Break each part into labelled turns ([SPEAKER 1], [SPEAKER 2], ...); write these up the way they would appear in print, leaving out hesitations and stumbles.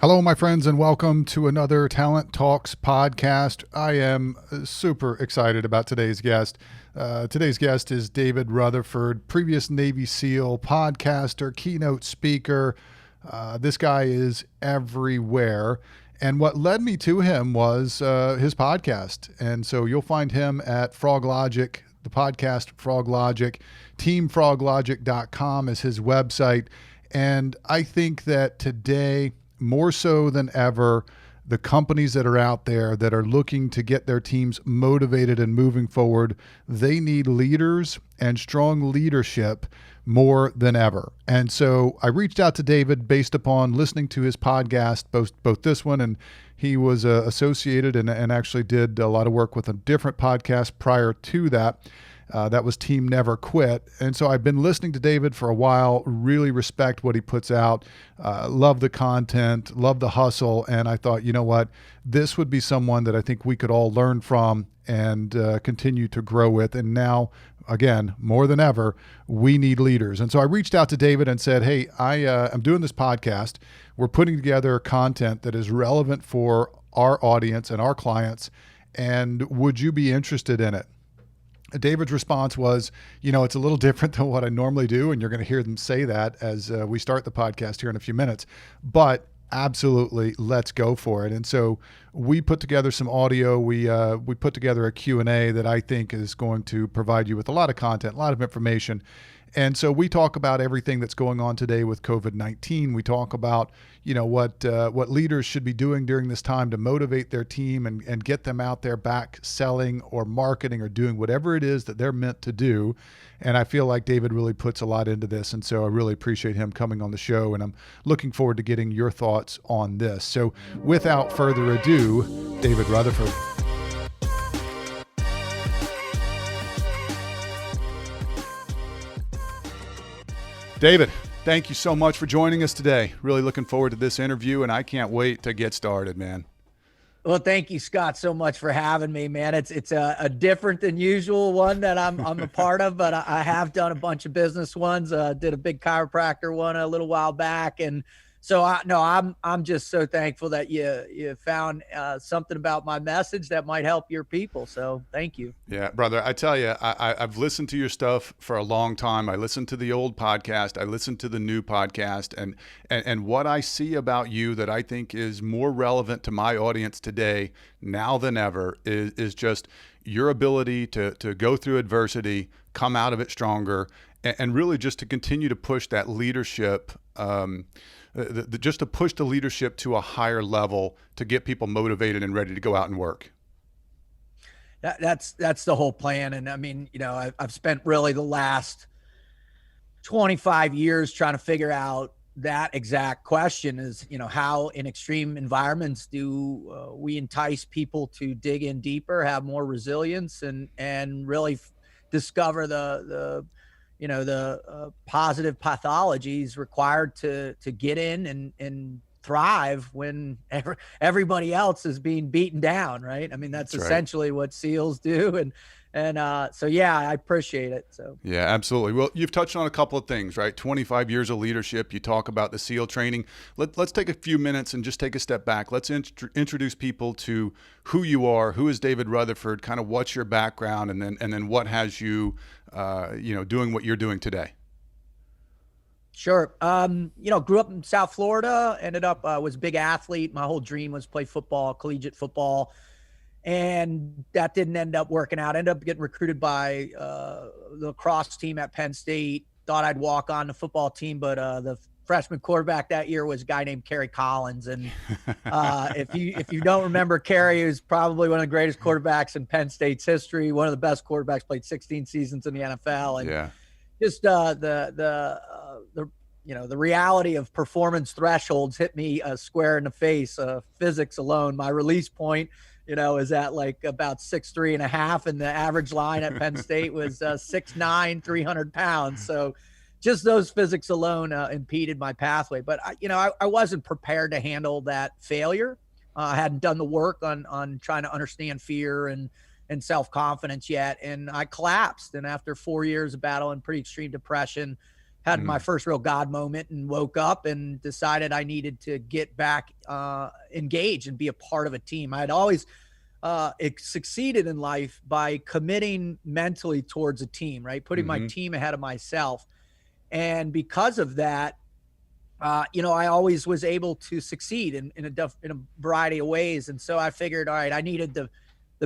[SPEAKER 1] Hello, my friends, and welcome to another Talent Talks podcast. I am super excited about today's guest. Today's guest is David Rutherford, previous Navy SEAL, podcaster, keynote speaker. This guy is everywhere. And what led me to him was his podcast. And so you'll find him at Froglogic, the podcast Froglogic. TeamFroglogic.com is his website. And I think that today, more so than ever, the companies that are out there that are looking to get their teams motivated and moving forward, they need leaders and strong leadership more than ever. And so I reached out to David based upon listening to his podcast, both this one, and he was associated and actually did a lot of work with a different podcast prior to that. That was Team Never Quit. And so I've been listening to David for a while, really respect what he puts out, love the content, love the hustle. And I thought, you know what, this would be someone that I think we could all learn from and continue to grow with. And now, again, more than ever, we need leaders. And so I reached out to David and said, hey, I'm doing this podcast. We're putting together content that is relevant for our audience and our clients. And would you be interested in it? David's response was, it's a little different than what I normally do, and you're going to hear them say that as we start the podcast here in a few minutes, but absolutely, let's go for it. And so we put together some audio. We put together a Q&A that I think is going to provide you with a lot of content, a lot of information. And so we talk about everything that's going on today with COVID-19. We talk about, what leaders should be doing during this time to motivate their team and get them out there back selling or marketing or doing whatever it is that they're meant to do. And I feel like David really puts a lot into this. And so I really appreciate him coming on the show. And I'm looking forward to getting your thoughts on this. So without further ado, David Rutherford. David, thank you so much for joining us today. Really looking forward to this interview, and I can't wait to get started, man.
[SPEAKER 2] Well, thank you, Scott, so much for having me, man. It's a different than usual one that I'm a part of, but I have done a bunch of business ones. Did a big chiropractor one a little while back, and so I'm just so thankful that you found something about my message that might help your people. So thank you.
[SPEAKER 1] Yeah, brother. I tell you, I've listened to your stuff for a long time. I listened to the old podcast. I listened to the new podcast, and what I see about you that I think is more relevant to my audience today now than ever is just your ability to go through adversity, come out of it stronger, and really just to continue to push that leadership. Just to push the leadership to a higher level to get people motivated and ready to go out and work.
[SPEAKER 2] That's the whole plan. And I mean, I've spent really the last 25 years trying to figure out that exact question is, how in extreme environments do we entice people to dig in deeper, have more resilience, and really discover the positive pathologies required to get in and thrive when everybody else is being beaten down, right? I mean, that's essentially right. What SEALs do. And so, yeah, I appreciate it. So
[SPEAKER 1] yeah, absolutely. Well, you've touched on a couple of things, right? 25 years of leadership. You talk about the SEAL training. Let's take a few minutes and just take a step back. Let's introduce people to who you are, who is David Rutherford, kind of what's your background, and then what has you, doing what you're doing today.
[SPEAKER 2] Sure. Grew up in South Florida, ended up, was a big athlete. My whole dream was play football, collegiate football. And that didn't end up working out. Ended up getting recruited by the lacrosse team at Penn State. Thought I'd walk on the football team, but the freshman quarterback that year was a guy named Kerry Collins. And if you don't remember Kerry, he was probably one of the greatest quarterbacks in Penn State's history. One of the best quarterbacks, played 16 seasons in the NFL. And
[SPEAKER 1] yeah.
[SPEAKER 2] Just the reality of performance thresholds hit me square in the face. Physics alone, my release point, is at like about 6'3.5", and the average line at Penn State was 6'9", 300 pounds. So just those physics alone impeded my pathway. But I wasn't prepared to handle that failure. I hadn't done the work on trying to understand fear and self-confidence yet. And I collapsed. And after 4 years of battling pretty extreme depression, had my first real God moment and woke up and decided I needed to get back engaged and be a part of a team. I had always succeeded in life by committing mentally towards a team, right? Putting my team ahead of myself. And because of that, I always was able to succeed in a variety of ways. And so I figured, all right, I needed the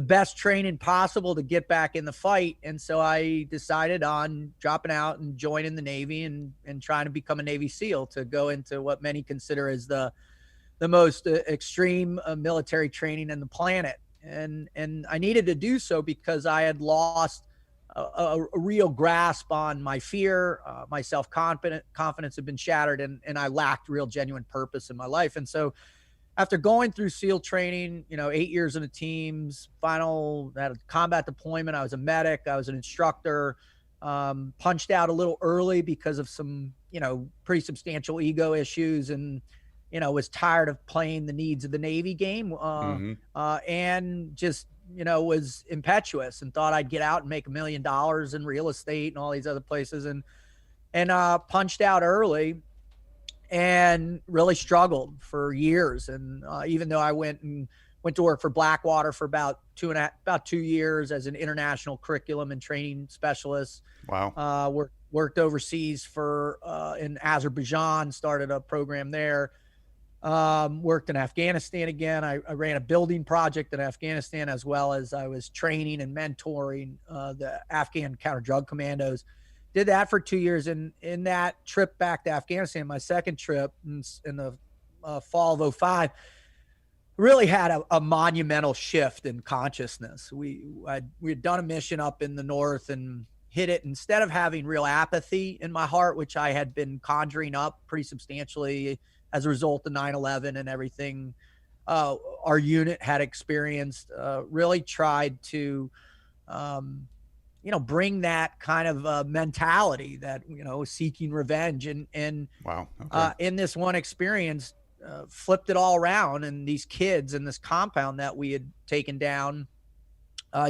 [SPEAKER 2] best training possible to get back in the fight. And so I decided on dropping out and joining the Navy and trying to become a Navy SEAL to go into what many consider as the most extreme military training in the planet. And I needed to do so because I had lost a real grasp on my fear. My confidence had been shattered, and I lacked real genuine purpose in my life. And so after going through SEAL training, 8 years in the teams, had a combat deployment. I was a medic. I was an instructor, punched out a little early because of some, pretty substantial ego issues, and, was tired of playing the needs of the Navy game, and just, was impetuous and thought I'd get out and make $1 million in real estate and all these other places, and punched out early and really struggled for years. And even though I went to work for Blackwater for about 2 years as an international curriculum and training specialist.
[SPEAKER 1] Wow.
[SPEAKER 2] Worked overseas in Azerbaijan, started a program there. Worked in Afghanistan again. I ran a building project in Afghanistan, as well as I was training and mentoring the Afghan counter-drug commandos. Did that for 2 years. And in that trip back to Afghanistan, my second trip in the fall of 2005, really had a monumental shift in consciousness. We had done a mission up in the north and hit it. Instead of having real apathy in my heart, which I had been conjuring up pretty substantially as a result of 9/11 and everything our unit had experienced, really tried to bring that kind of mentality that, seeking revenge, and
[SPEAKER 1] wow. Okay.
[SPEAKER 2] in this one experience, flipped it all around. And these kids in this compound that we had taken down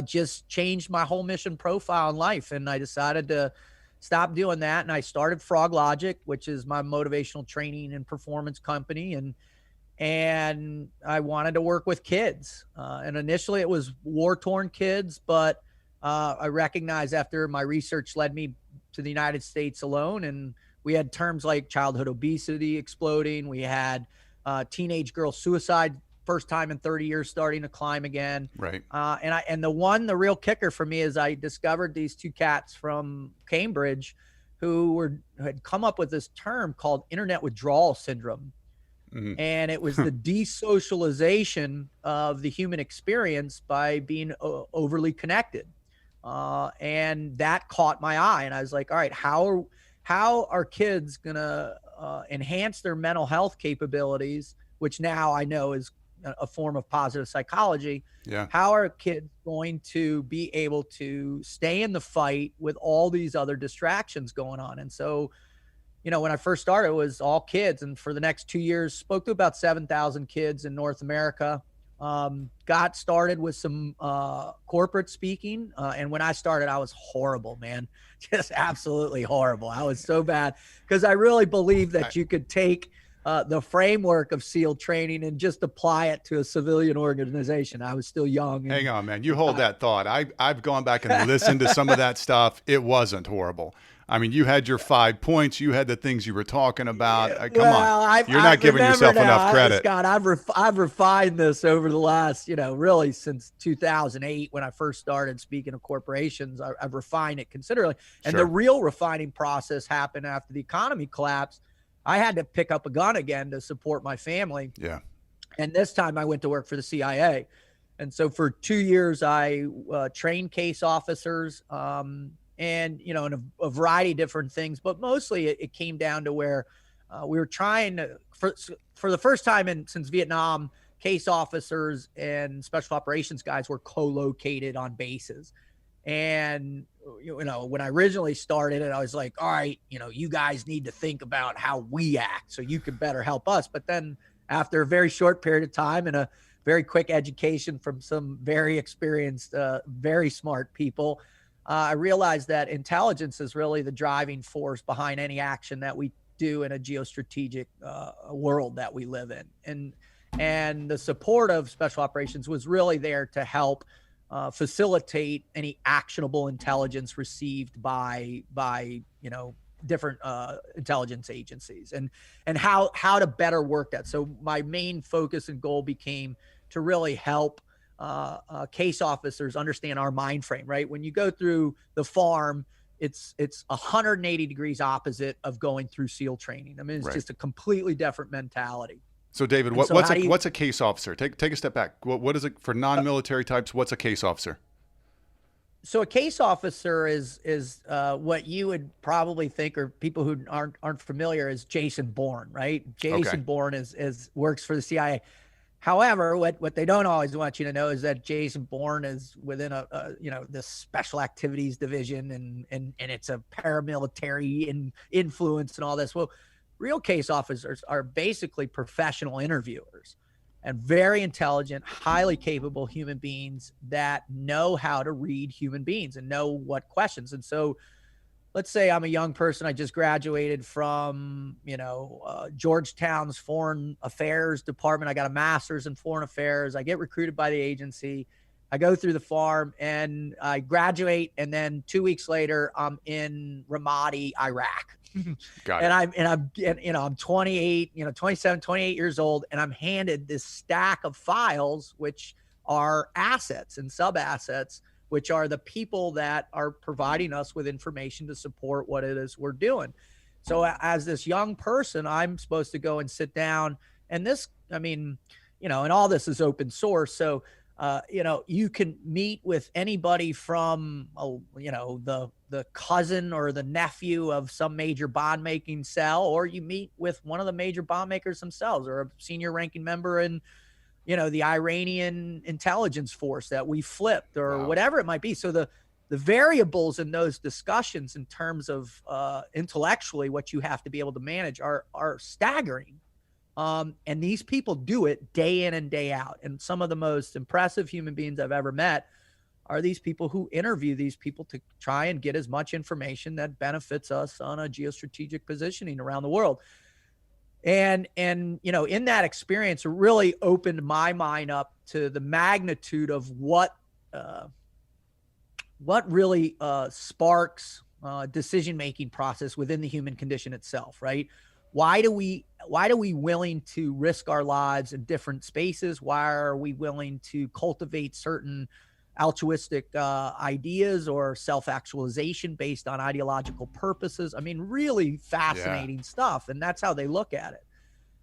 [SPEAKER 2] just changed my whole mission profile in life. And I decided to stop doing that. And I started Froglogic, which is my motivational training and performance company. And I wanted to work with kids. And initially it was war-torn kids, but I recognized after my research led me to the United States alone, and we had terms like childhood obesity exploding. We had teenage girl suicide, first time in 30 years, starting to climb again.
[SPEAKER 1] Right.
[SPEAKER 2] The real kicker for me is I discovered these two cats from Cambridge who had come up with this term called internet withdrawal syndrome. And it was the desocialization of the human experience by being overly connected. And that caught my eye. And I was like, all right, how are kids going to enhance their mental health capabilities, which now I know is a form of positive psychology.
[SPEAKER 1] Yeah.
[SPEAKER 2] How are kids going to be able to stay in the fight with all these other distractions going on? And so, when I first started, it was all kids. And for the next 2 years, spoke to about 7,000 kids in North America. Got started with some corporate speaking. And when I started, I was horrible, man. Just absolutely horrible. I was so bad because I really believed that you could take the framework of SEAL training and just apply it to a civilian organization. I was still young.
[SPEAKER 1] Hang on, man. You hold that thought. I've gone back and listened to some of that stuff. It wasn't horrible. I mean, you had your 5 points. You had the things you were talking about. Come on. You're not giving yourself enough credit.
[SPEAKER 2] Scott, I've refined this over the last, really since 2008 when I first started speaking of corporations. I've refined it considerably. And the real refining process happened after the economy collapsed. I had to pick up a gun again to support my family.
[SPEAKER 1] Yeah.
[SPEAKER 2] And this time I went to work for the CIA. And so for 2 years, I trained case officers, and, in a variety of different things, but mostly it came down to where we were trying to, for the first time since Vietnam, case officers and special operations guys were co-located on bases. And, when I originally started it, I was like, all right, you guys need to think about how we act so you can better help us. But then after a very short period of time and a very quick education from some very experienced, very smart people, I realized that intelligence is really the driving force behind any action that we do in a geostrategic world that we live in. And the support of special operations was really there to help facilitate any actionable intelligence received by different intelligence agencies, and how to better work that. So my main focus and goal became to really help case officers understand our mind frame. Right, when you go through the farm, it's 180 degrees opposite of going through SEAL training. I mean, it's just a completely different mentality.
[SPEAKER 1] So David, what's a case officer? Take a step back. What is it for non-military types? What's a case officer?
[SPEAKER 2] So a case officer is what you would probably think, or people who aren't familiar, is Jason Bourne, right? Jason Bourne is works for the CIA. However, what they don't always want you to know is that Jason Bourne is within this special activities division, and it's a paramilitary influence and all this. Well, real case officers are basically professional interviewers and very intelligent, highly capable human beings that know how to read human beings and know what questions. And so let's say I'm a young person. I just graduated from, Georgetown's Foreign Affairs Department. I got a master's in foreign affairs. I get recruited by the agency. I go through the farm and I graduate. And then 2 weeks later, I'm in Ramadi, Iraq.
[SPEAKER 1] Got it.
[SPEAKER 2] I'm 28, 27, 28 years old, and I'm handed this stack of files, which are assets and sub-assets, which are the people that are providing us with information to support what it is we're doing. So as this young person, I'm supposed to go and sit down, and and all this is open source. So, you can meet with anybody from, the cousin or the nephew of some major bond making cell, or you meet with one of the major bond makers themselves, or a senior ranking member in, the Iranian intelligence force that we flipped, or whatever it might be. So the variables in those discussions in terms of intellectually what you have to be able to manage are staggering. And these people do it day in and day out. And some of the most impressive human beings I've ever met are these people who interview these people to try and get as much information that benefits us on a geostrategic positioning around the world. And in that experience, it really opened my mind up to the magnitude of what really sparks decision-making process within the human condition itself, right? Why do we willing to risk our lives in different spaces? Why are we willing to cultivate certain altruistic ideas or self-actualization based on ideological purposes? I mean, really fascinating stuff. And that's how they look at it.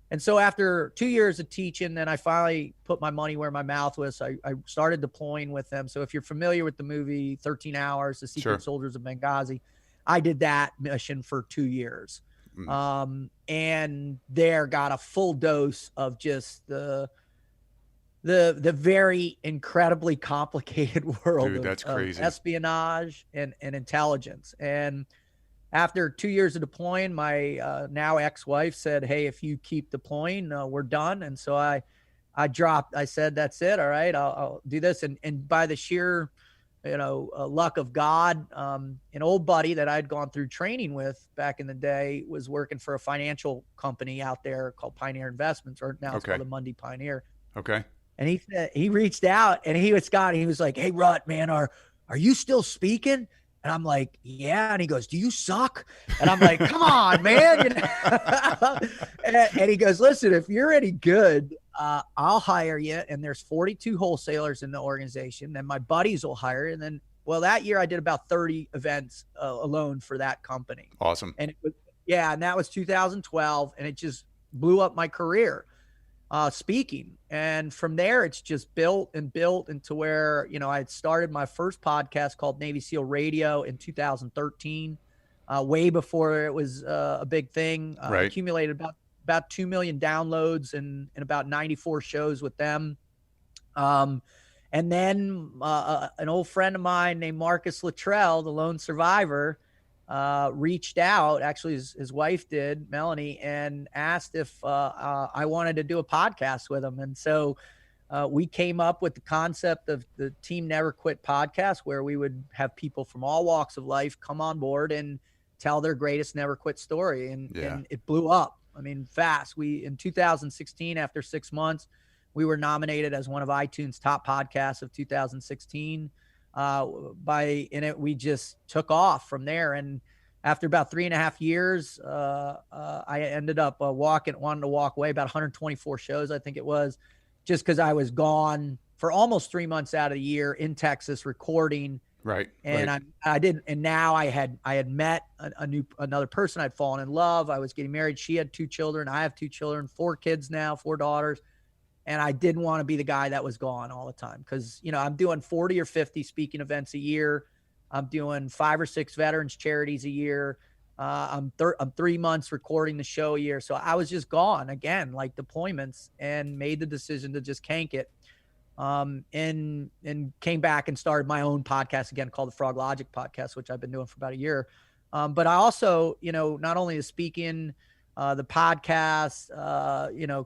[SPEAKER 2] And so after 2 years of teaching, then I finally put my money where my mouth was. I started deploying with them. So if you're familiar with the movie 13 Hours, The Secret Soldiers of Benghazi, I did that mission for 2 years. And there got a full dose of just the very incredibly complicated world of espionage and intelligence. And after 2 years of deploying, my now ex-wife said, "Hey, if you keep deploying, we're done." And so I said, "That's it. All right, I'll do this." And by the sheer luck of God, an old buddy that I'd gone through training with back in the day was working for a financial company out there called Pioneer Investments, or now it's called the Monday Pioneer.
[SPEAKER 1] Okay.
[SPEAKER 2] And he said, he reached out, and he was like, "Hey, Rut, man, are you still speaking?" And I'm like, "Yeah." And he goes, "Do you suck?" And I'm like, "Come on, man." And he goes, "Listen, if you're any good, I'll hire you. And there's 42 wholesalers in the organization. Then my buddies will hire. And then, well, that year I did about 30 events alone for that company."
[SPEAKER 1] Awesome.
[SPEAKER 2] And it was, and that was 2012. And it just blew up my career speaking. And from there, it's just built into where, I had started my first podcast called Navy SEAL Radio in 2013, way before it was a big thing. Accumulated about 2 million downloads and about 94 shows with them. And then an old friend of mine named Marcus Luttrell, the lone survivor, reached out, actually his wife did, Melanie, and asked if I wanted to do a podcast with him. And so we came up with the concept of the Team Never Quit podcast, where we would have people from all walks of life come on board and tell their greatest never quit story. And it blew up. I mean, fast. In 2016, after 6 months, we were nominated as one of iTunes top podcasts of 2016. We just took off from there. And after about 3.5 years, I ended up wanting to walk away, about 124 shows, I think it was, just because I was gone for almost 3 months out of the year in Texas recording.
[SPEAKER 1] Right.
[SPEAKER 2] And
[SPEAKER 1] right.
[SPEAKER 2] I didn't. And now I had met another person. I'd fallen in love. I was getting married. She had 2 children. I have 2 children, 4 kids now, 4 daughters. And I didn't want to be the guy that was gone all the time. Cause I'm doing 40 or 50 speaking events a year. I'm doing 5 or 6 veterans charities a year. I'm 3 months recording the show a year. So I was just gone again, like deployments, and made the decision to just cank it. And came back and started my own podcast again called the Froglogic podcast, which I've been doing for about a year. But I also, not only the speaking, the podcast,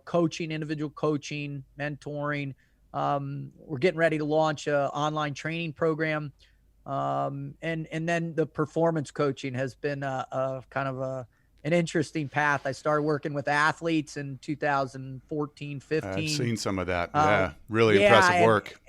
[SPEAKER 2] coaching, individual coaching, mentoring. We're getting ready to launch an online training program. And then the performance coaching has been a kind of an interesting path. I started working with athletes in 2014, 15.
[SPEAKER 1] I've seen some of that. Yeah. Really impressive work.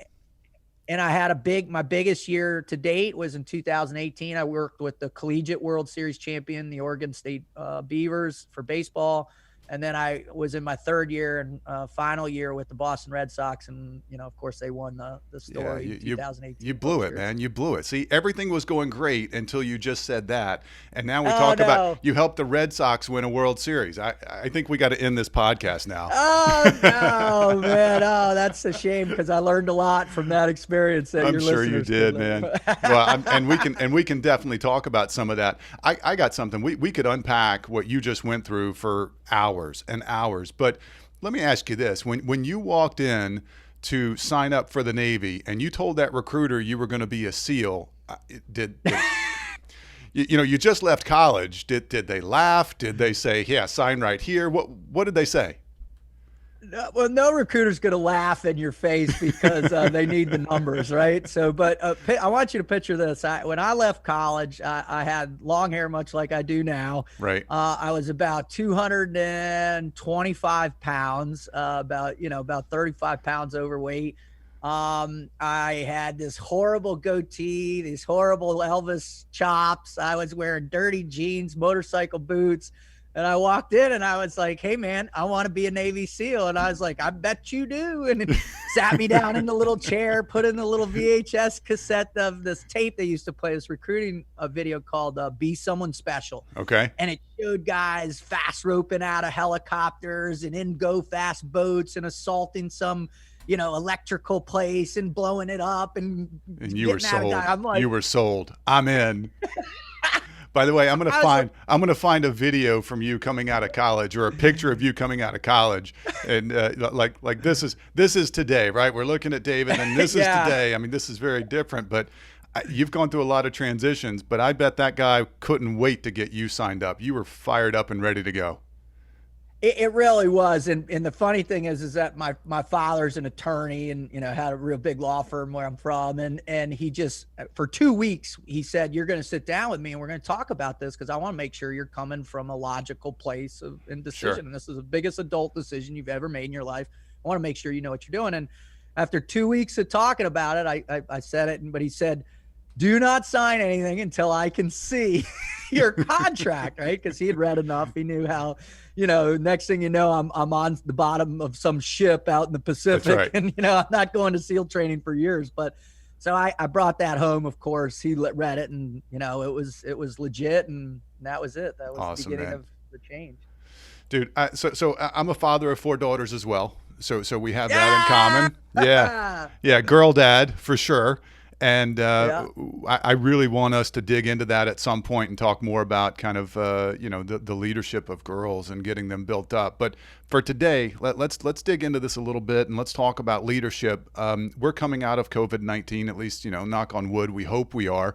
[SPEAKER 2] And I had my biggest year to date was in 2018. I worked with the Collegiate World Series champion, the Oregon State Beavers for baseball. And then I was in my 3rd year and final year with the Boston Red Sox. And, of course, they won the story in 2018.
[SPEAKER 1] You blew it, man. You blew it. See, everything was going great until you just said that. And now we talk about you helped the Red Sox win a World Series. I think we got to end this podcast now.
[SPEAKER 2] Oh, no, man. Oh, that's a shame, because I learned a lot from that experience.
[SPEAKER 1] I'm sure you did, man. Well, and we can definitely talk about some of that. I got something. We could unpack what you just went through for hours and hours. But let me ask you this. When you walked in to sign up for the Navy and you told that recruiter you were going to be a SEAL, you just left college. Did they laugh? Did they say, yeah, sign right here? What did they say?
[SPEAKER 2] Well, no recruiter's going to laugh in your face because they need the numbers, right? So, but I want you to picture this. When I left college, I had long hair, much like I do now.
[SPEAKER 1] Right.
[SPEAKER 2] I was about 225 pounds, about 35 pounds overweight. I had this horrible goatee, these horrible Elvis chops. I was wearing dirty jeans, motorcycle boots. And I walked in and I was like, hey, man, I want to be a Navy SEAL. And I was like, I bet you do. And it sat me down in the little chair, put in the little VHS cassette of this tape they used to play, this recruiting video called Be Someone Special.
[SPEAKER 1] Okay.
[SPEAKER 2] And it showed guys fast roping out of helicopters and in go fast boats and assaulting some, electrical place and blowing it up. And
[SPEAKER 1] you were sold. You were sold. I'm in. By the way, I'm gonna find a video from you coming out of college, or a picture of you coming out of college, and like this is today, right? We're looking at David, and this is today. I mean, this is very different, but you've gone through a lot of transitions. But I bet that guy couldn't wait to get you signed up. You were fired up and ready to go.
[SPEAKER 2] It really was. And the funny thing is that my father's an attorney and, had a real big law firm where I'm from. And he just, for 2 weeks, he said, you're going to sit down with me and we're going to talk about this, because I want to make sure you're coming from a logical place in decision. Sure. And this is the biggest adult decision you've ever made in your life. I want to make sure you know what you're doing. And after 2 weeks of talking about it, I said it, but he said, do not sign anything until I can see your contract, right? Because he had read enough. He knew how, next thing you know, I'm on the bottom of some ship out in the Pacific. That's right. And, I'm not going to SEAL training for years. But so I brought that home, of course. He read it, and, it was legit, and that was it. That was awesome, the beginning of the change.
[SPEAKER 1] Dude, so I'm a father of 4 daughters as well. So we have that in common. Yeah. Yeah, girl dad for sure. And
[SPEAKER 2] Yeah.
[SPEAKER 1] I really want us to dig into that at some point and talk more about kind of the leadership of girls and getting them built up. But for today, let's dig into this a little bit and let's talk about leadership. We're coming out of COVID-19, at least knock on wood. We hope we are.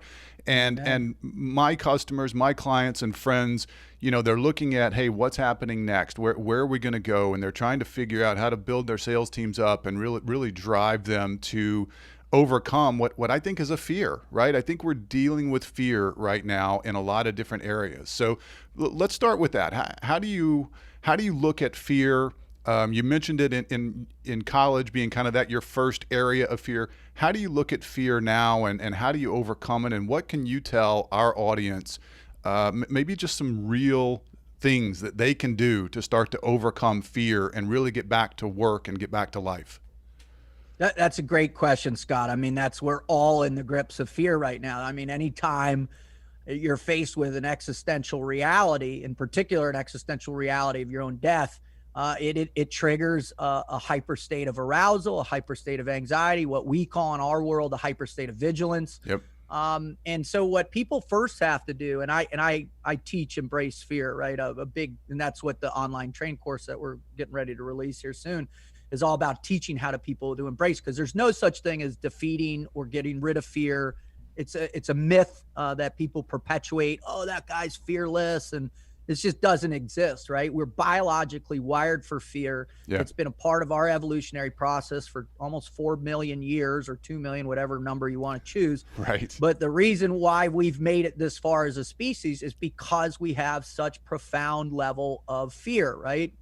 [SPEAKER 2] Amen.
[SPEAKER 1] And my customers, my clients and friends, they're looking at, hey, what's happening next? Where are we going to go? And they're trying to figure out how to build their sales teams up and really drive them to overcome what I think is a fear, right? I think we're dealing with fear right now in a lot of different areas. So let's start with that. How do you look at fear? You mentioned it in college being kind of that your first area of fear. How do you look at fear now, and how do you overcome it? And what can you tell our audience, maybe just some real things that they can do to start to overcome fear and really get back to work and get back to life?
[SPEAKER 2] That's a great question, Scott. I mean, we're all in the grips of fear right now. I mean, anytime you're faced with an existential reality, in particular, an existential reality of your own death, it triggers a hyper state of arousal, a hyper state of anxiety, what we call in our world a hyper state of vigilance.
[SPEAKER 1] Yep.
[SPEAKER 2] And so what people first have to do, and I teach Embrace Fear, right? And that's what the online train course that we're getting ready to release here soon is all about, teaching how to people to embrace, because there's no such thing as defeating or getting rid of fear. It's a myth that people perpetuate. Oh, that guy's fearless, and this just doesn't exist, right? We're biologically wired for fear.
[SPEAKER 1] Yeah.
[SPEAKER 2] It's been a part of our evolutionary process for almost 4 million years, or 2 million, whatever number you want to choose.
[SPEAKER 1] Right.
[SPEAKER 2] But the reason why we've made it this far as a species is because we have such profound level of fear, right?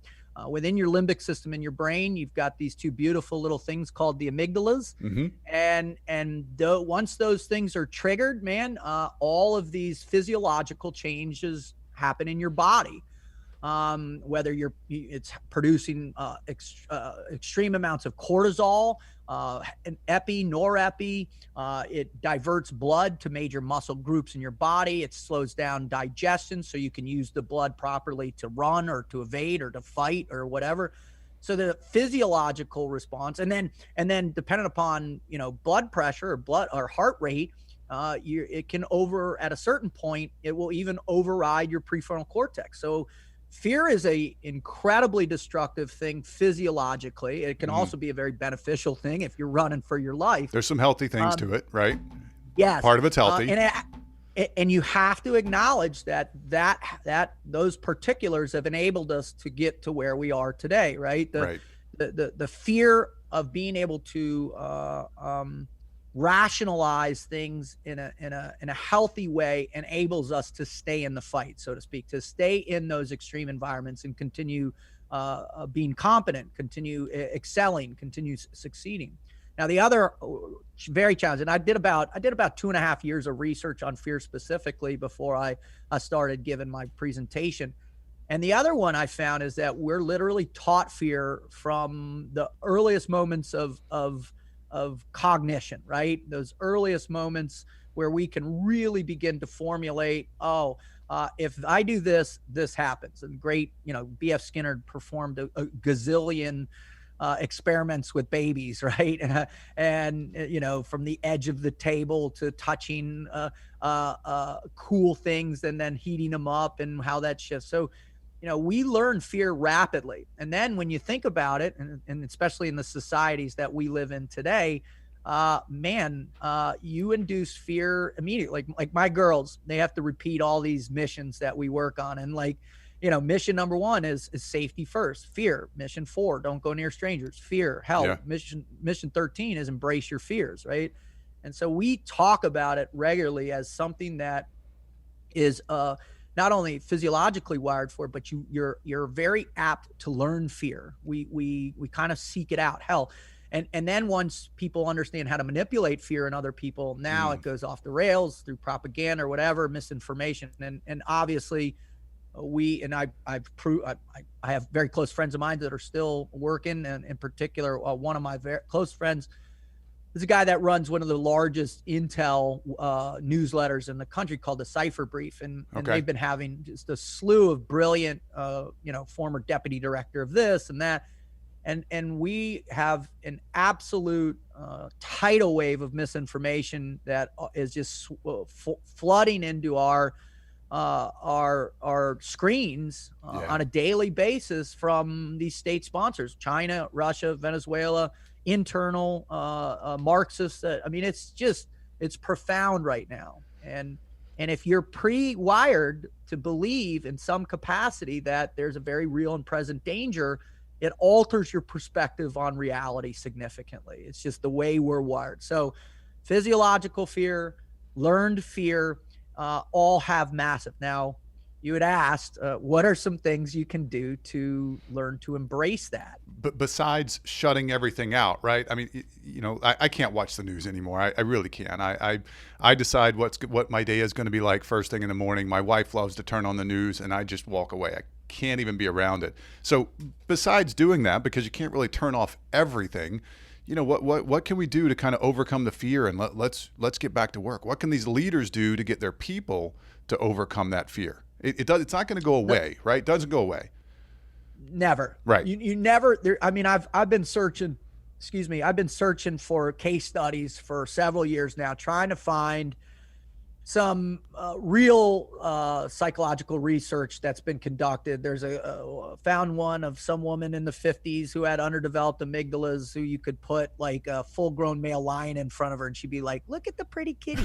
[SPEAKER 2] Within your limbic system in your brain, you've got these two beautiful little things called the amygdalas.
[SPEAKER 1] Mm-hmm.
[SPEAKER 2] And once those things are triggered, man, all of these physiological changes happen in your body. Whether it's producing extreme amounts of cortisol, and norepi, it diverts blood to major muscle groups in your body. It slows down digestion so you can use the blood properly to run or to evade or to fight or whatever. So the physiological response, and then depending upon blood pressure or heart rate, it can at a certain point, it will even override your prefrontal cortex. So fear is a incredibly destructive thing physiologically. It can also be a very beneficial thing if you're running for your life.
[SPEAKER 1] There's some healthy things to it, right?
[SPEAKER 2] Yes.
[SPEAKER 1] Part of it's healthy.
[SPEAKER 2] And you have to acknowledge that those particulars have enabled us to get to where we are today, right? The fear of being able to rationalize things in a healthy way enables us to stay in the fight, so to speak, to stay in those extreme environments and continue being competent, continue excelling, continue succeeding. Now, the other very challenging, I did about 2.5 years of research on fear specifically before I started giving my presentation. And the other one I found is that we're literally taught fear from the earliest moments of cognition, right? Those earliest moments where we can really begin to formulate, if I do this, this happens. And great, B.F. Skinner performed a gazillion experiments with babies, right? And from the edge of the table to touching cool things and then heating them up and how that shifts. So, we learn fear rapidly. And then when you think about it, and especially in the societies that we live in today, you induce fear immediately. Like my girls, they have to repeat all these missions that we work on. And mission number 1 is safety first, fear. Mission 4, don't go near strangers, fear, help. Yeah. Mission 13 is embrace your fears, right? And so we talk about it regularly as something that is not only physiologically wired for it, but you're very apt to learn fear. We kind of seek it out. Hell, and then once people understand how to manipulate fear in other people, now it goes off the rails through propaganda or whatever, misinformation. And obviously I have very close friends of mine that are still working, and in particular, one of my very close friends is a guy that runs one of the largest intel newsletters in the country called the Cipher Brief. And they've been having just a slew of brilliant, former deputy director of this and that. And we have an absolute tidal wave of misinformation that is just flooding into our screens
[SPEAKER 1] Yeah.
[SPEAKER 2] on a daily basis from these state sponsors, China, Russia, Venezuela, internal Marxists. I mean, it's profound right now. And if you're pre-wired to believe in some capacity that there's a very real and present danger, it alters your perspective on reality significantly. It's just the way we're wired. So physiological fear, learned fear, all have massive. Now, you had asked, what are some things you can do to learn to embrace that?
[SPEAKER 1] But besides shutting everything out, right? I mean, I can't watch the news anymore. I really can't. I decide what my day is going to be like first thing in the morning. My wife loves to turn on the news, and I just walk away. I can't even be around it. So besides doing that, because you can't really turn off everything, what can we do to kind of overcome the fear and let's get back to work? What can these leaders do to get their people to overcome that fear? It's not going to go away, right? It doesn't go away.
[SPEAKER 2] Never.
[SPEAKER 1] Right.
[SPEAKER 2] You never there. I mean, I've been searching, I've been searching for case studies for several years now, trying to find some real psychological research that's been conducted. There's found one of some woman in the 50s who had underdeveloped amygdalas, who you could put like a full-grown male lion in front of her and she'd be like, look at the pretty kitty,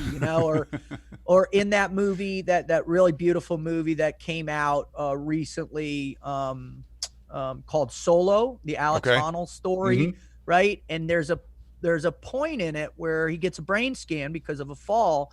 [SPEAKER 2] or in that movie, that really beautiful movie that came out recently, called Solo, the Alex Honnold story, right? And there's a point in it where he gets a brain scan because of a fall,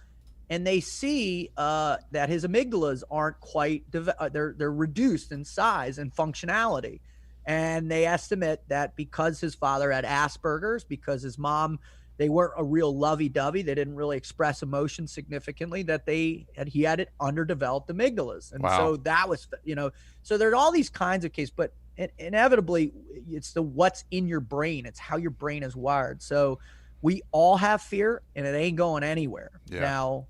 [SPEAKER 2] and they see that his amygdalas aren't quite they're reduced in size and functionality, and they estimate that because his father had Asperger's, because his mom, they weren't a real lovey-dovey, they didn't really express emotion significantly, that he had it underdeveloped amygdalas. And so that was, so there's all these kinds of cases, but inevitably it's what's in your brain, it's how your brain is wired. So we all have fear, and it ain't going anywhere. Now,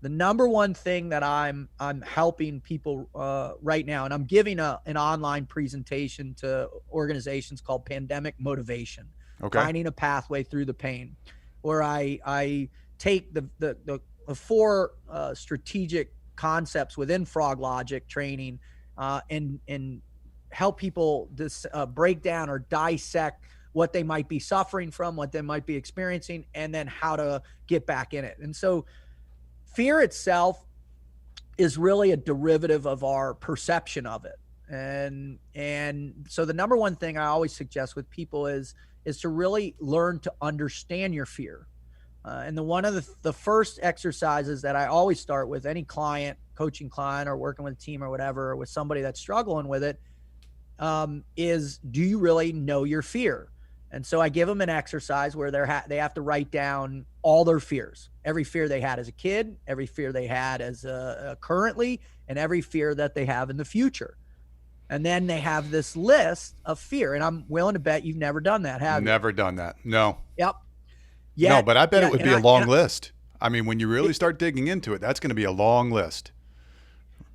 [SPEAKER 2] the number one thing that I'm helping people right now, and I'm giving an online presentation to organizations called Pandemic Motivation, finding a pathway through the pain, where I take the four strategic concepts within Froglogic training and help people break down or dissect what they might be suffering from, what they might be experiencing, and then how to get back in it. And so fear itself is really a derivative of our perception of it. And so the number one thing I always suggest with people is to really learn to understand your fear. And one of the first exercises that I always start with any client, coaching client or working with a team or whatever, with somebody that's struggling with it, is, do you really know your fear? And so I give them an exercise where they have to write down all their fears, every fear they had as a kid, every fear they had as currently, and every fear that they have in the future. And then they have this list of fear. And I'm willing to bet you've never done that, have you?
[SPEAKER 1] Never done that. No.
[SPEAKER 2] Yep.
[SPEAKER 1] No, but I bet it would be a long list. I mean, when you really start digging into it, that's going to be a long list.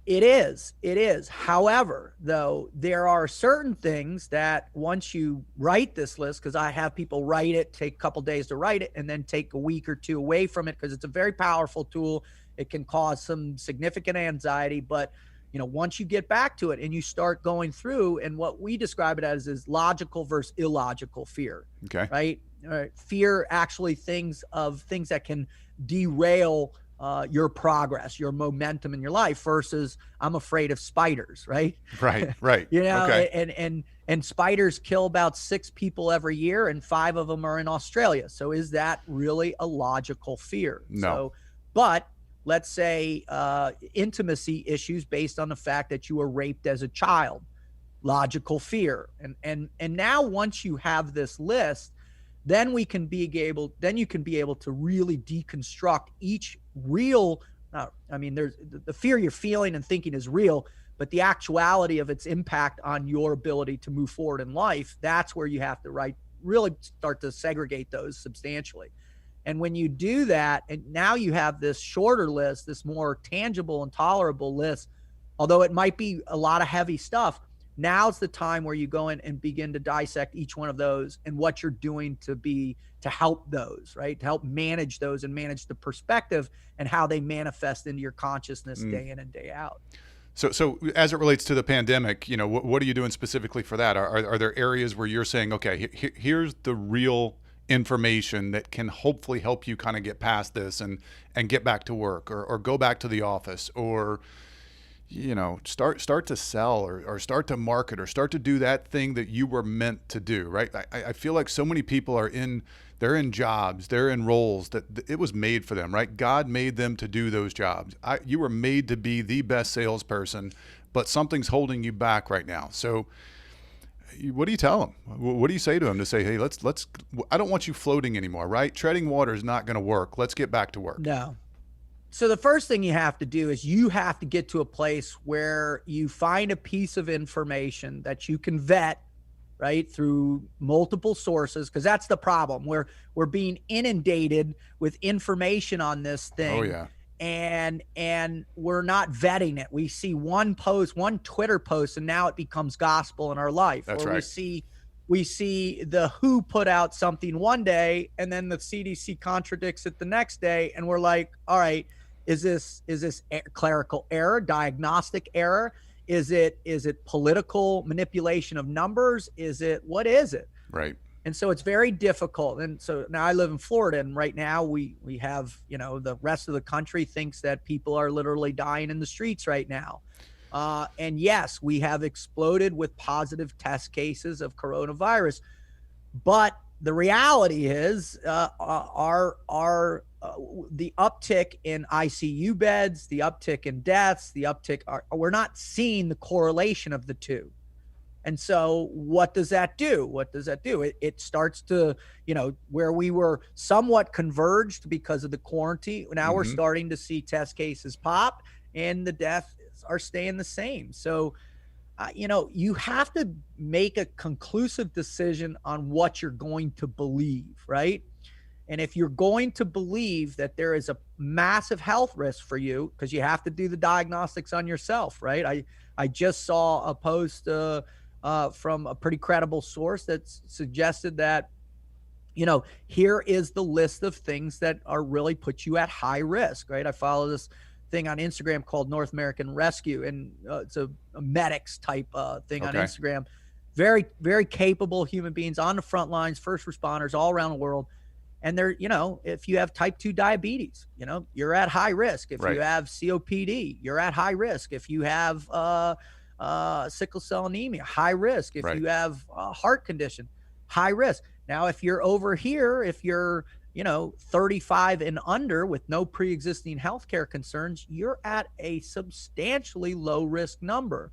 [SPEAKER 2] It is. However, though, there are certain things that once you write this list, because I have people write it, take a couple days to write it, and then take a week or two away from it, because it's a very powerful tool. It can cause some significant anxiety, but once you get back to it and you start going through, and what we describe it as is logical versus illogical fear. Okay. Right? Fear, actually, things that can derail your progress, your momentum in your life, versus I'm afraid of spiders, right?
[SPEAKER 1] Right.
[SPEAKER 2] Okay. And spiders kill about 6 people every year, and 5 of them are in Australia. So is that really a logical fear?
[SPEAKER 1] No.
[SPEAKER 2] So, but let's say intimacy issues based on the fact that you were raped as a child, logical fear. And now once you have this list, then you can be able to really deconstruct each real, there's the fear you're feeling and thinking is real, but the actuality of its impact on your ability to move forward in life, that's where you have to really start to segregate those substantially. And when you do that, and now you have this shorter list, this more tangible and tolerable list, although it might be a lot of heavy stuff, Now's the time where you go in and begin to dissect each one of those and what you're doing to help those, right? To help manage those and manage the perspective and how they manifest into your consciousness day in and day out.
[SPEAKER 1] So as it relates to the pandemic, what are you doing specifically for that? Are there areas where you're saying, okay, here's the real information that can hopefully help you kind of get past this and get back to work or go back to the office or start to sell or start to market or start to do that thing that you were meant to do, right? I feel like so many people they're in jobs, they're in roles that it was made for them, right? God made them to do those jobs. You were made to be the best salesperson, but something's holding you back right now. So what do you tell them? What do you say to them to say, hey, let's, I don't want you floating anymore, right? Treading water is not going to work. Let's get back to work.
[SPEAKER 2] No. So the first thing you have to do is you have to get to a place where you find a piece of information that you can vet, right, through multiple sources, because that's the problem. We're being inundated with information on this thing.
[SPEAKER 1] Oh, yeah.
[SPEAKER 2] And we're not vetting it. We see one post, one Twitter post, and now it becomes gospel in our life.
[SPEAKER 1] That's
[SPEAKER 2] or
[SPEAKER 1] right.
[SPEAKER 2] we see the WHO put out something one day, and then the CDC contradicts it the next day, and we're like, all right, is this clerical error, diagnostic error? Is it political manipulation of numbers? What is it?
[SPEAKER 1] Right.
[SPEAKER 2] And so it's very difficult. And so now I live in Florida, and right now we have, the rest of the country thinks that people are literally dying in the streets right now. And yes, we have exploded with positive test cases of coronavirus, but the reality is the uptick in ICU beds, the uptick in deaths, we're not seeing the correlation of the two. And so what does that do? It starts to, where we were somewhat converged because of the quarantine. Now we're starting to see test cases pop and the deaths are staying the same. So, you have to make a conclusive decision on what you're going to believe, right? And if you're going to believe that there is a massive health risk for you, because you have to do the diagnostics on yourself, right? I just saw a post from a pretty credible source that suggested that, here is the list of things that are really put you at high risk, right? I follow this thing on Instagram called North American Rescue, and it's a medics type thing on Instagram. Very, very capable human beings on the front lines, first responders all around the world. And they're, if you have type 2 diabetes, you're at high risk. If you have COPD, you're at high risk. If you have sickle cell anemia, high risk. If you have a heart condition, high risk. Now, if you're over here, if you're 35 and under with no pre-existing healthcare concerns, you're at a substantially low risk number.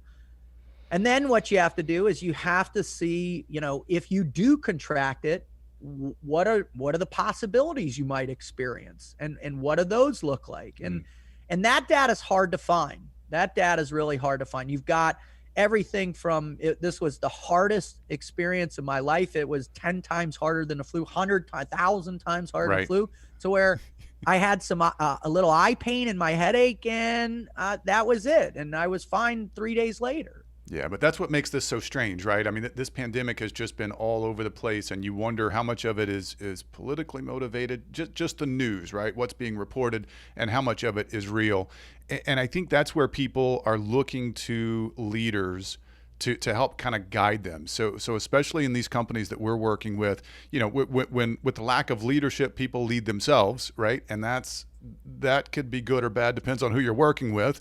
[SPEAKER 2] And then what you have to do is you have to see, if you do contract it, what are the possibilities you might experience, and what do those look like? And that data is hard to find. That data is really hard to find. You've got everything from this was the hardest experience of my life. It was 10 times harder than the flu, 1,000 times harder than the flu. So where I had some a little eye pain and my headache, and that was it. And I was fine 3 days later.
[SPEAKER 1] Yeah, but that's what makes this so strange, right? I mean, this pandemic has just been all over the place, and you wonder how much of it is politically motivated, just the news, right? What's being reported, and how much of it is real. And I think that's where people are looking to leaders to help kind of guide them. So especially in these companies that we're working with, when with the lack of leadership, people lead themselves, right? And that could be good or bad, depends on who you're working with.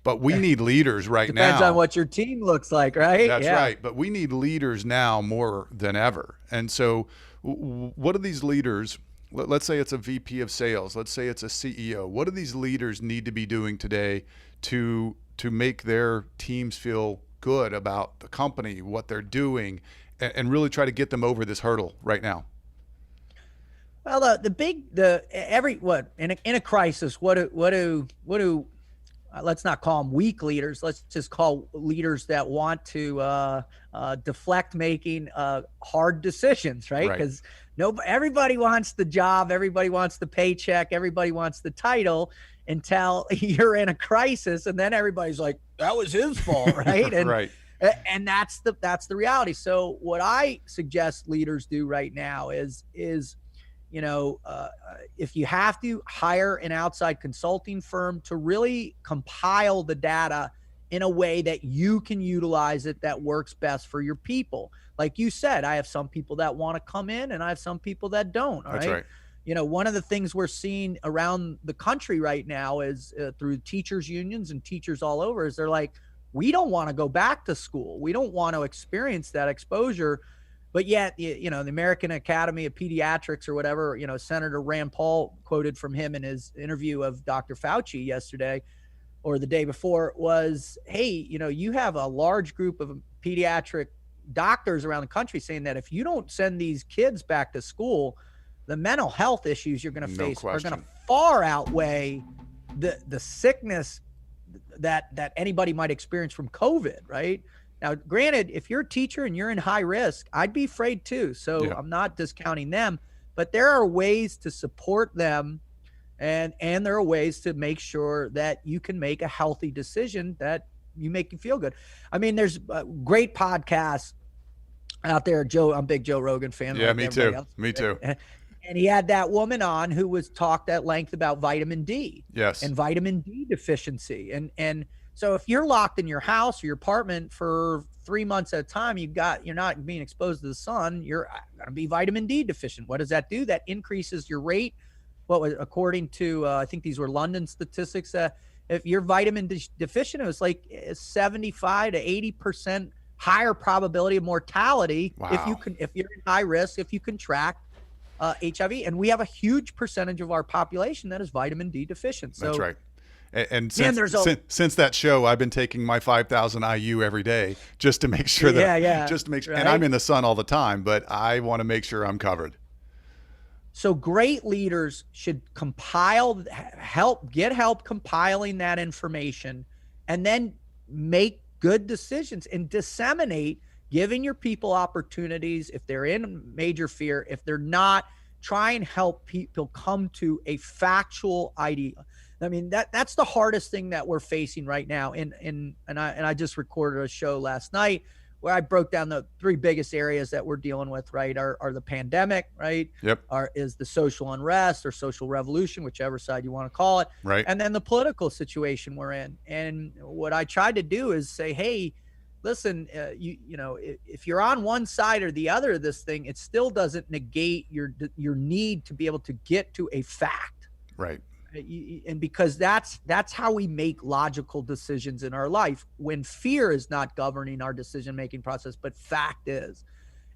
[SPEAKER 1] But we need leaders right now.
[SPEAKER 2] Depends on what your team looks like, right?
[SPEAKER 1] That's right. But we need leaders now more than ever. And so what are these leaders, let's say it's a VP of sales, let's say it's a CEO, what do these leaders need to be doing today to make their teams feel good about the company, what they're doing, and really try to get them over this hurdle right now?
[SPEAKER 2] Well, in a crisis, what do let's not call them weak leaders. Let's just call leaders that want to deflect making hard decisions, right? Because everybody wants the job, everybody wants the paycheck, everybody wants the title until you're in a crisis, and then everybody's like, "That was his fault," right? And And that's the reality. So what I suggest leaders do right now is if you have to, hire an outside consulting firm to really compile the data in a way that you can utilize it that works best for your people. Like you said, I have some people that want to come in and I have some people that don't. All
[SPEAKER 1] That's
[SPEAKER 2] right.
[SPEAKER 1] right.
[SPEAKER 2] One of the things we're seeing around the country right now is through teachers unions and teachers all over is they're like, we don't want to go back to school. We don't want to experience that exposure. But yet, the American Academy of Pediatrics or whatever, Senator Rand Paul quoted from him in his interview of Dr. Fauci yesterday or the day before was, hey, you have a large group of pediatric doctors around the country saying that if you don't send these kids back to school, the mental health issues you're going to face are going to far outweigh the sickness that anybody might experience from COVID, right? Now, granted, if you're a teacher and you're in high risk, I'd be afraid too. So I'm not discounting them, but there are ways to support them, and there are ways to make sure that you can make a healthy decision that you make you feel good. I mean, there's great podcasts out there. I'm a big Joe Rogan fan.
[SPEAKER 1] Yeah,
[SPEAKER 2] like
[SPEAKER 1] me too.
[SPEAKER 2] Else.
[SPEAKER 1] Me too.
[SPEAKER 2] And he had that woman on who was talked at length about vitamin D.
[SPEAKER 1] Yes.
[SPEAKER 2] And vitamin D deficiency. And so if you're locked in your house or your apartment for 3 months at a time, you're not being exposed to the sun, you're going to be vitamin D deficient. What does that do? That increases your rate. According to, I think these were London statistics, if you're vitamin deficient, it was like 75 to 80% higher probability of mortality.
[SPEAKER 1] Wow.
[SPEAKER 2] if you're in high risk, if you contract HIV, and we have a huge percentage of our population that is vitamin D deficient. So
[SPEAKER 1] that's right. And since that show, I've been taking my 5,000 IU every day just to make sure just to make sure. Right? And I'm in the sun all the time, but I want to make sure I'm covered.
[SPEAKER 2] So great leaders should get help compiling that information, and then make good decisions and disseminate, giving your people opportunities if they're in major fear. If they're not, try and help people come to a factual idea. I mean, that's the hardest thing that we're facing right now. And I just recorded a show last night where I broke down the 3 biggest areas that we're dealing with, right? Are the pandemic, right?
[SPEAKER 1] Yep.
[SPEAKER 2] Is the social unrest or social revolution, whichever side you want to call it.
[SPEAKER 1] Right.
[SPEAKER 2] And then the political situation we're in. And what I tried to do is say, hey, listen, if you're on one side or the other of this thing, it still doesn't negate your need to be able to get to a fact.
[SPEAKER 1] Right.
[SPEAKER 2] And because that's how we make logical decisions in our life, when fear is not governing our decision-making process, but fact is.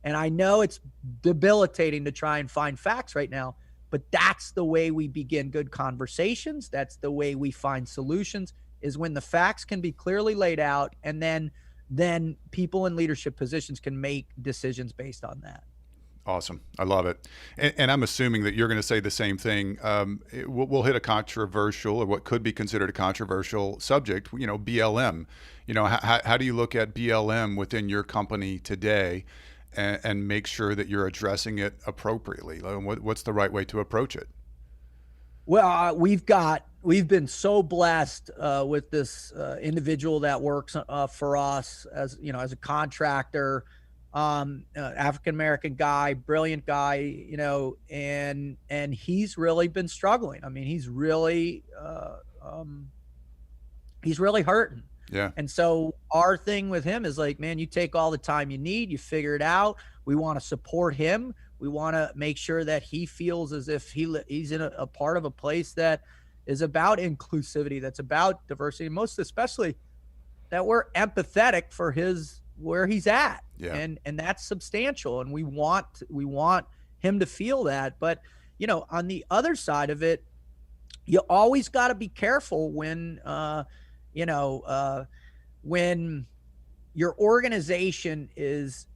[SPEAKER 2] And I know it's debilitating to try and find facts right now, but that's the way we begin good conversations. That's the way we find solutions, is when the facts can be clearly laid out, and then people in leadership positions can make decisions based on that.
[SPEAKER 1] Awesome. I love it. And I'm assuming that you're going to say the same thing. We'll hit a controversial, or what could be considered a controversial subject, BLM. How do you look at BLM within your company today and make sure that you're addressing it appropriately? What's the right way to approach it?
[SPEAKER 2] Well, we've been so blessed with this individual that works for us as a contractor. African-American guy, brilliant guy, and he's really been struggling. I mean, he's really hurting.
[SPEAKER 1] Yeah.
[SPEAKER 2] And so our thing with him is like, man, you take all the time you need, you figure it out. We want to support him. We want to make sure that he feels as if he's in a part of a place that is about inclusivity, that's about diversity, and most especially that we're empathetic for where he's at.
[SPEAKER 1] Yeah.
[SPEAKER 2] And that's substantial. And we want him to feel that. But, on the other side of it, you always got to be careful when your organization is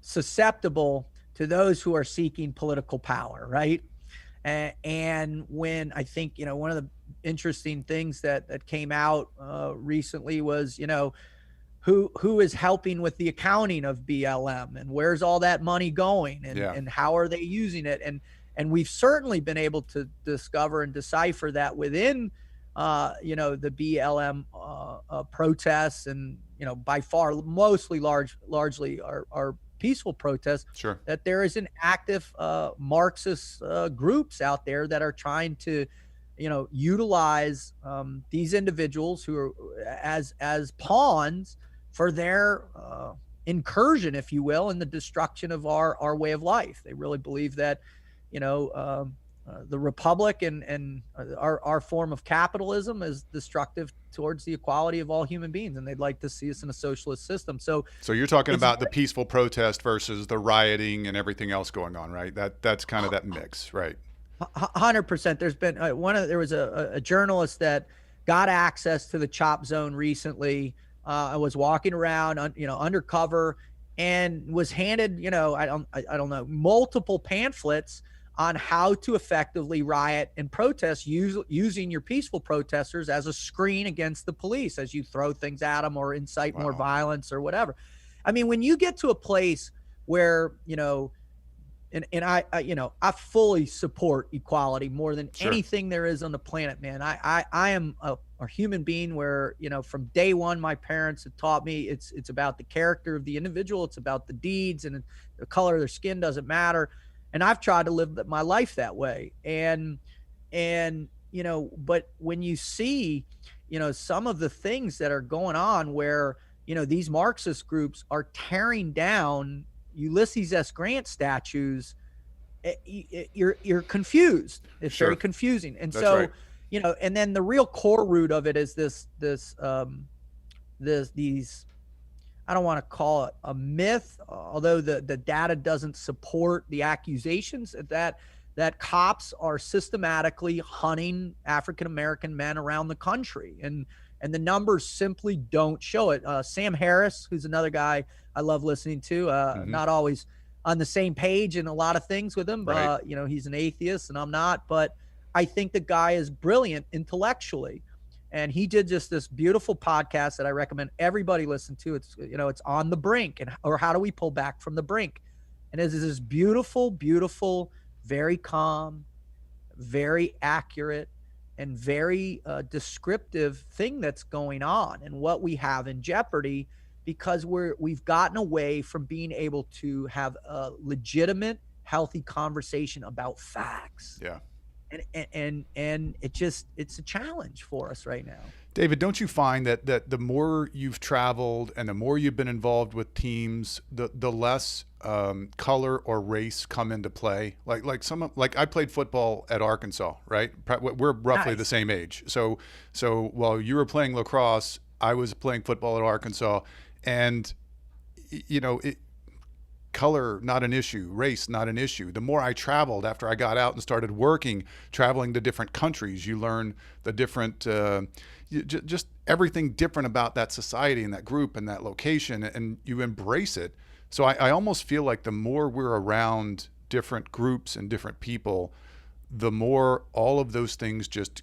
[SPEAKER 2] susceptible to those who are seeking political power, right? And when I think, one of the interesting things that came out recently was, who is helping with the accounting of BLM, and where's all that money going, and how are they using it? And we've certainly been able to discover and decipher that within the BLM protests, and by far largely are peaceful protests,
[SPEAKER 1] Sure.
[SPEAKER 2] that there is an active Marxist groups out there that are trying to utilize these individuals who are as pawns for their incursion, if you will, in the destruction of our way of life. They really believe that the republic and our form of capitalism is destructive towards the equality of all human beings, and they'd like to see us in a socialist system. So
[SPEAKER 1] you're talking
[SPEAKER 2] it's
[SPEAKER 1] about the peaceful protest versus the rioting and everything else going on, right? That's kind of that mix, right?
[SPEAKER 2] 100%. There's been there was a journalist that got access to the chop zone recently. I was walking around, undercover, and was handed, I don't know, multiple pamphlets on how to effectively riot and protest using your peaceful protesters as a screen against the police as you throw things at them or incite more violence or whatever. I mean, when you get to a place where, and I fully support equality more than anything there is on the planet, man. I am a human being where, from day one, my parents have taught me it's about the character of the individual. It's about the deeds, and the color of their skin doesn't matter. And I've tried to live my life that way. And but when you see, some of the things that are going on where, these Marxist groups are tearing down Ulysses S. Grant statues, you're confused. It's very confusing. And
[SPEAKER 1] That's
[SPEAKER 2] so,
[SPEAKER 1] right.
[SPEAKER 2] And then the real core root of it is these, I don't want to call it a myth, although the data doesn't support the accusations that cops are systematically hunting African-American men around the country. And the numbers simply don't show it. Sam Harris, who's another guy I love listening to, not always on the same page in a lot of things with him.
[SPEAKER 1] Right.
[SPEAKER 2] He's an atheist and I'm not, but I think the guy is brilliant intellectually. And he did just this beautiful podcast that I recommend everybody listen to. It's, it's On the Brink, or how do we pull back from the brink? And it's this beautiful, beautiful, very calm, very accurate, and very descriptive thing that's going on and what we have in jeopardy, because we've gotten away from being able to have a legitimate, healthy conversation about facts.
[SPEAKER 1] Yeah.
[SPEAKER 2] And it's a challenge for us right now.
[SPEAKER 1] David, don't you find that the more you've traveled and the more you've been involved with teams, the less color or race come into play? Like I played football at Arkansas, right? We're roughly the same age. So while you were playing lacrosse, I was playing football at Arkansas, and color not an issue, race not an issue. The more I traveled after I got out and started working, traveling to different countries, you learn the different, just everything different about that society and that group and that location, and you embrace it. So I almost feel like the more we're around different groups and different people, the more all of those things just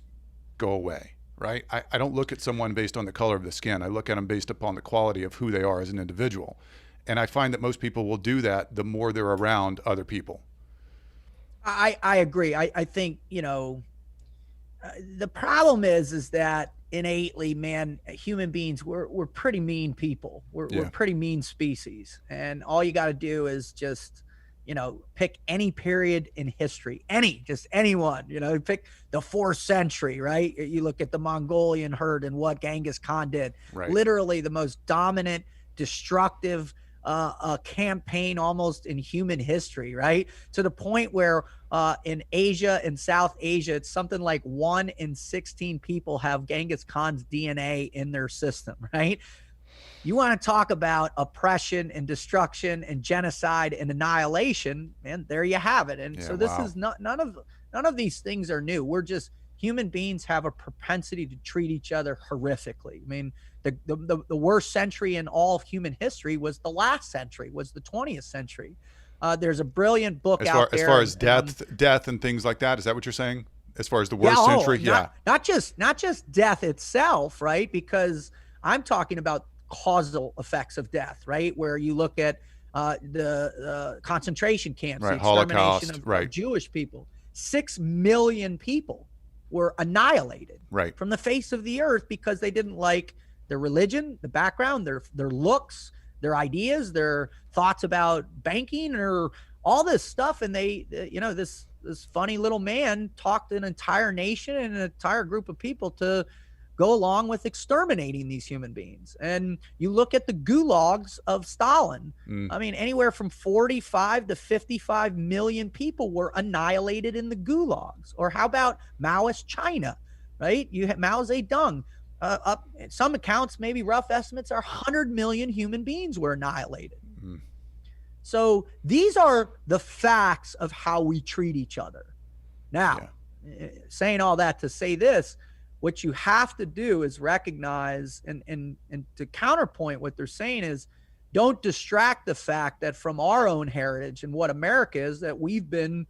[SPEAKER 1] go away, right? I don't look at someone based on the color of the skin. I look at them based upon the quality of who they are as an individual. And I find that most people will do that the more they're around other people.
[SPEAKER 2] I agree. I think, the problem is that innately, man, human beings, we're pretty mean people. We're pretty mean species. And all you got to do is just, pick any period in history, just anyone, pick the 4th century, right? You look at the Mongolian herd and what Genghis Khan did,
[SPEAKER 1] right.
[SPEAKER 2] Literally the most dominant, destructive, a campaign almost in human history, right? To the point where in Asia and South Asia, it's something like 1 in 16 people have Genghis Khan's DNA in their system, right? You want to talk about oppression and destruction and genocide and annihilation, and there you have it. And so this is none of these things are new. We're just human beings have a propensity to treat each other horrifically. I mean, the worst century in all of human history was the last century, was the 20th century. There's a brilliant book out there.
[SPEAKER 1] As far as death and things like that, is that what you're saying? As far as the worst century?
[SPEAKER 2] Not just death itself, right? Because I'm talking about causal effects of death, right? Where you look at the concentration camps,
[SPEAKER 1] right,
[SPEAKER 2] the extermination of
[SPEAKER 1] right.
[SPEAKER 2] Jewish people. 6 million people were annihilated
[SPEAKER 1] Right.
[SPEAKER 2] from the face of the earth because they didn't like their religion, the background, their looks, their ideas, their thoughts about banking, or all this stuff. And they, this funny little man talked an entire nation and an entire group of people to go along with exterminating these human beings. And you look at the gulags of Stalin. I mean, anywhere from 45 to 55 million people were annihilated in the gulags. Or how about Maoist China, right? You have Mao Zedong. Up some accounts, maybe rough estimates are 100 million human beings were annihilated. So these are the facts of how we treat each other. Now, saying all that to say this, what you have to do is recognize and to counterpoint what they're saying is, don't distract the fact that from our own heritage and what America is, that we've been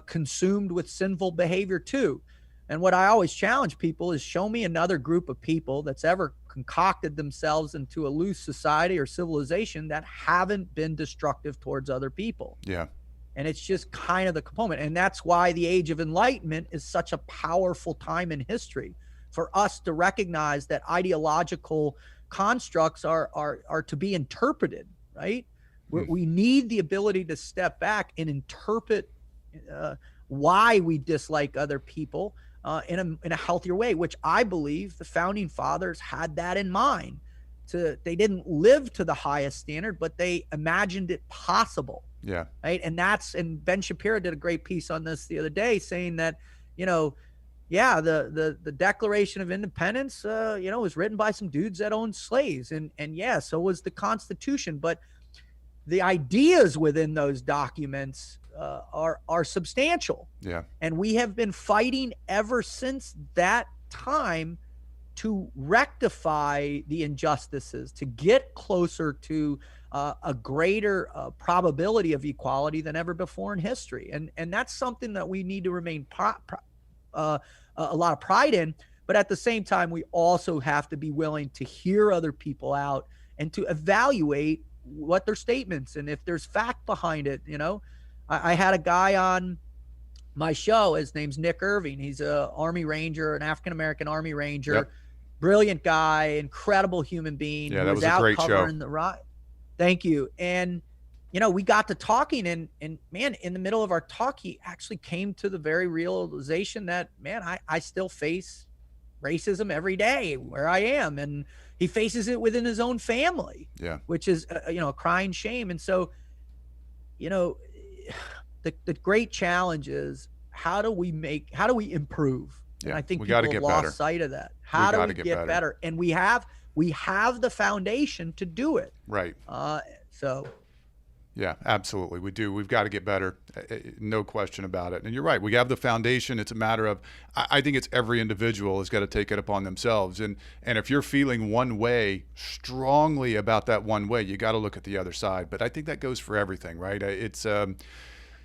[SPEAKER 2] consumed with sinful behavior too. And what I always challenge people is, show me another group of people that's ever concocted themselves into a loose society or civilization that haven't been destructive towards other people.
[SPEAKER 1] Yeah.
[SPEAKER 2] And it's just kind of the component. And that's why the Age of Enlightenment is such a powerful time in history, for us to recognize that ideological constructs are to be interpreted, right? We need the ability to step back and interpret why we dislike other people in a healthier way, which I believe the founding fathers had that in mind. They didn't live to the highest standard, but they imagined it possible.
[SPEAKER 1] Yeah.
[SPEAKER 2] Right. And Ben Shapiro did a great piece on this the other day, saying that, the Declaration of Independence, was written by some dudes that owned slaves, and so was the Constitution. But the ideas within those documents are substantial.
[SPEAKER 1] Yeah.
[SPEAKER 2] And we have been fighting ever since that time to rectify the injustices, to get closer to a greater probability of equality than ever before in history. And that's something that we need to remain a lot of pride in. But at the same time, we also have to be willing to hear other people out and to evaluate what their statements, and if there's fact behind it. I had a guy on my show. His name's Nick Irving. He's an Army Ranger, an African-American Army Ranger. Yep. Brilliant guy, incredible human being.
[SPEAKER 1] Yeah, that was a great show.
[SPEAKER 2] Thank you. And, we got to talking, and man, in the middle of our talk, he actually came to the very realization that, man, I still face racism every day where I am. And he faces it within his own family, which is, a crying shame. And so, the great challenge is, how do we improve?
[SPEAKER 1] Yeah,
[SPEAKER 2] and I think
[SPEAKER 1] people
[SPEAKER 2] have lost sight of that. How do we get better? And we have the foundation to do it.
[SPEAKER 1] Right.
[SPEAKER 2] So.
[SPEAKER 1] Yeah, absolutely. We do. We've got to get better. No question about it. And you're right. We have the foundation. It's a matter of, I think it's every individual has got to take it upon themselves. And if you're feeling one way strongly about that one way, you got to look at the other side. But I think that goes for everything, right? It's,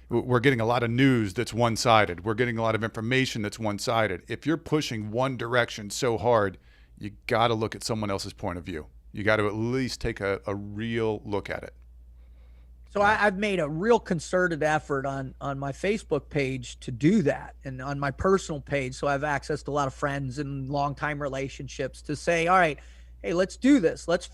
[SPEAKER 1] we're getting a lot of news that's one-sided. We're getting a lot of information that's one-sided. If you're pushing one direction so hard, you got to look at someone else's point of view. You got to at least take a real look at it.
[SPEAKER 2] So I've made a real concerted effort on my Facebook page to do that, and on my personal page, so I have access to a lot of friends and longtime relationships, to say, all right, hey, let's do this. Let's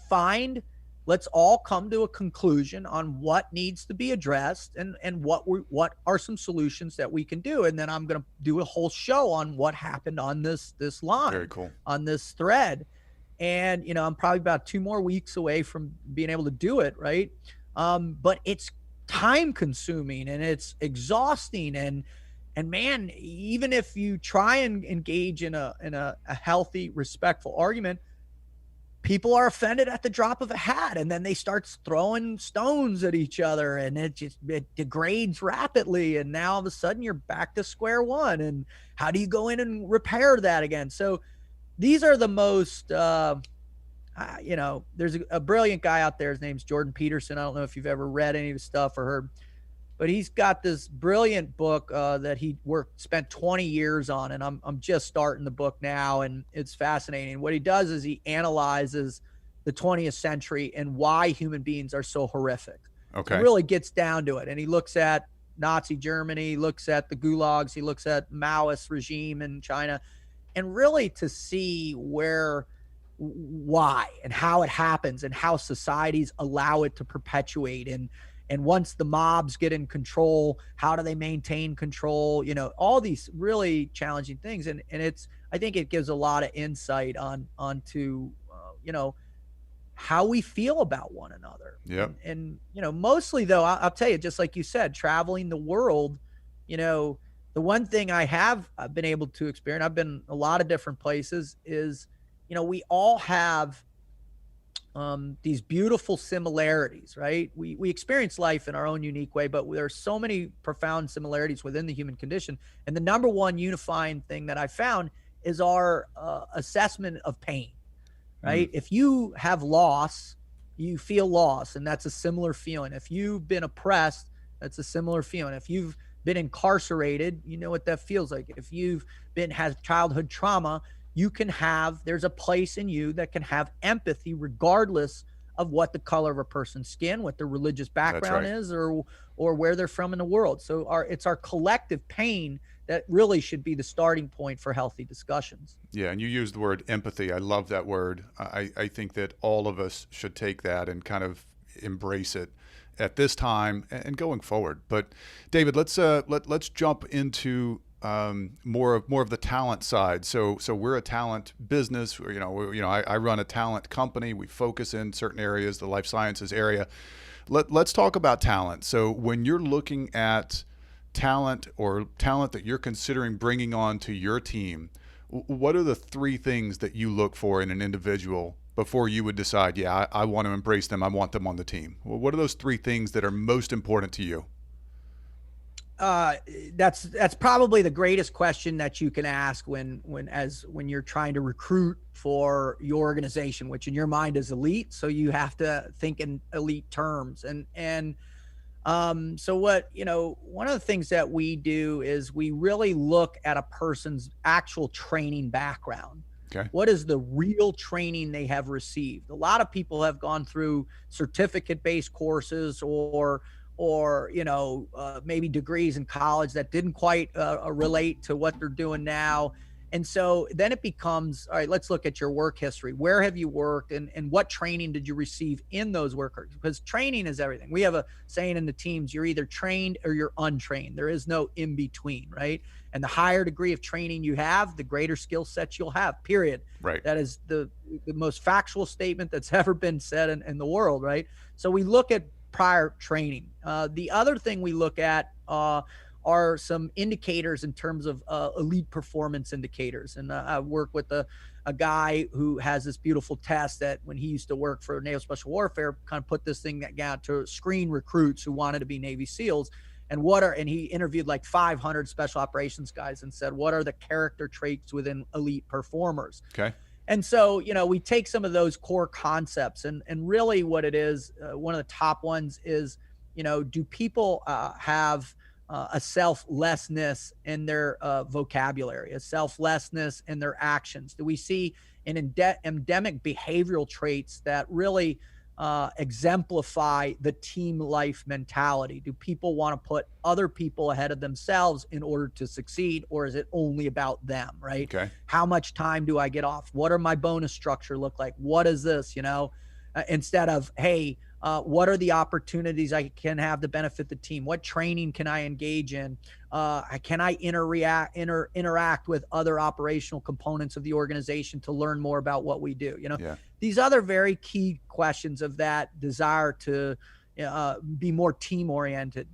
[SPEAKER 2] all come to a conclusion on what needs to be addressed, and what are some solutions that we can do. And then I'm going to do a whole show on what happened on this line.
[SPEAKER 1] Very cool.
[SPEAKER 2] On this thread. And, I'm probably about 2 more weeks away from being able to do it. Right. But it's time consuming and it's exhausting. And man, even if you try and engage in a healthy, respectful argument, people are offended at the drop of a hat, and then they start throwing stones at each other, and it degrades rapidly. And now all of a sudden you're back to square one. And how do you go in and repair that again? So these are the most, there's a brilliant guy out there. His name's Jordan Peterson. I don't know if you've ever read any of his stuff or heard, but he's got this brilliant book that he spent 20 years on. And I'm just starting the book now, and it's fascinating. What he does is he analyzes the 20th century and why human beings are so horrific.
[SPEAKER 1] Okay.
[SPEAKER 2] It really gets down to it. And he looks at Nazi Germany, looks at the gulags, he looks at Maoist regime in China, and really to see why and how it happens and how societies allow it to perpetuate. And once the mobs get in control, how do they maintain control? All these really challenging things. And I think it gives a lot of insight onto how we feel about one another.
[SPEAKER 1] Yep.
[SPEAKER 2] And mostly though, I'll tell you, just like you said, traveling the world, the one thing I've been able to experience, I've been a lot of different places, is, we all have these beautiful similarities, right? We experience life in our own unique way, but there are so many profound similarities within the human condition. And the number one unifying thing that I found is our assessment of pain, right? If you have loss, you feel loss, and that's a similar feeling. If you've been oppressed, that's a similar feeling. If you've been incarcerated, you know what that feels like. If you've had childhood trauma, there's a place in you that can have empathy regardless of what the color of a person's skin, what their religious background is, or where they're from in the world. So it's our collective pain that really should be the starting point for healthy discussions.
[SPEAKER 1] Yeah, and you used the word empathy. I love that word. I think that all of us should take that and kind of embrace it at this time and going forward. But David, let's jump into more of the talent side. So we're a talent business. I run a talent company. We focus in certain areas, the life sciences area. Let's talk about talent. So when you're looking at talent or talent that you're considering bringing on to your team, what are the three things that you look for in an individual before you would decide, yeah, I want to embrace them, I want them on the team? Well, what are those three things that are most important to you?
[SPEAKER 2] That's probably the greatest question that you can ask when you're trying to recruit for your organization, which in your mind is elite. So you have to think in elite terms. So one of the things that we do is we really look at a person's actual training background.
[SPEAKER 1] Okay.
[SPEAKER 2] What is the real training they have received? A lot of people have gone through certificate-based courses or maybe degrees in college that didn't quite relate to what they're doing now. And so then it becomes, all right, let's look at your work history. Where have you worked and what training did you receive in those workers? Because training is everything. We have a saying in the teams, you're either trained or you're untrained. There is no in between, right? And the higher degree of training you have, the greater skill sets you'll have, period.
[SPEAKER 1] Right.
[SPEAKER 2] That is the most factual statement that's ever been said in the world, right? So we look at prior training. The other thing we look at are some indicators in terms of elite performance indicators. And I work with a guy who has this beautiful test that when he used to work for Naval Special Warfare, kind of put this thing out to screen recruits who wanted to be Navy SEALs. And he interviewed like 500 special operations guys and said, what are the character traits within elite performers?
[SPEAKER 1] Okay.
[SPEAKER 2] And so, we take some of those core concepts and really what it is, one of the top ones is, do people have a selflessness in their vocabulary, a selflessness in their actions? Do we see an endemic behavioral traits that really exemplify the team life mentality? Do people want to put other people ahead of themselves in order to succeed, or is it only about them, right?
[SPEAKER 1] Okay.
[SPEAKER 2] How much time do I get off? What are my bonus structure look like? What is this, instead of, hey, what are the opportunities I can have to benefit the team? What training can I engage in? Can I interact with other operational components of the organization to learn more about what we do?
[SPEAKER 1] Yeah.
[SPEAKER 2] These other very key questions of that desire to be more team oriented.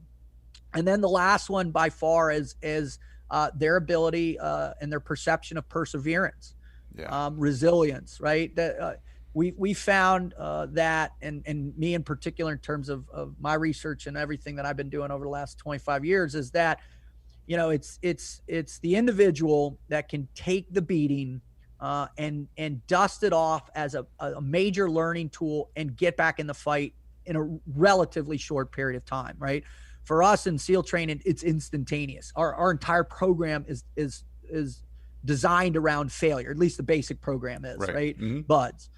[SPEAKER 2] And then the last one by far is their ability and their perception of perseverance, resilience, right? That we found that, and me in particular, in terms of my research and everything that I've been doing over the last 25 years, is that, it's the individual that can take the beating and dust it off as a major learning tool and get back in the fight in a relatively short period of time, right? For us in SEAL training, it's instantaneous. Our entire program is designed around failure. At least the basic program is, right?
[SPEAKER 1] Mm-hmm.
[SPEAKER 2] BUDS.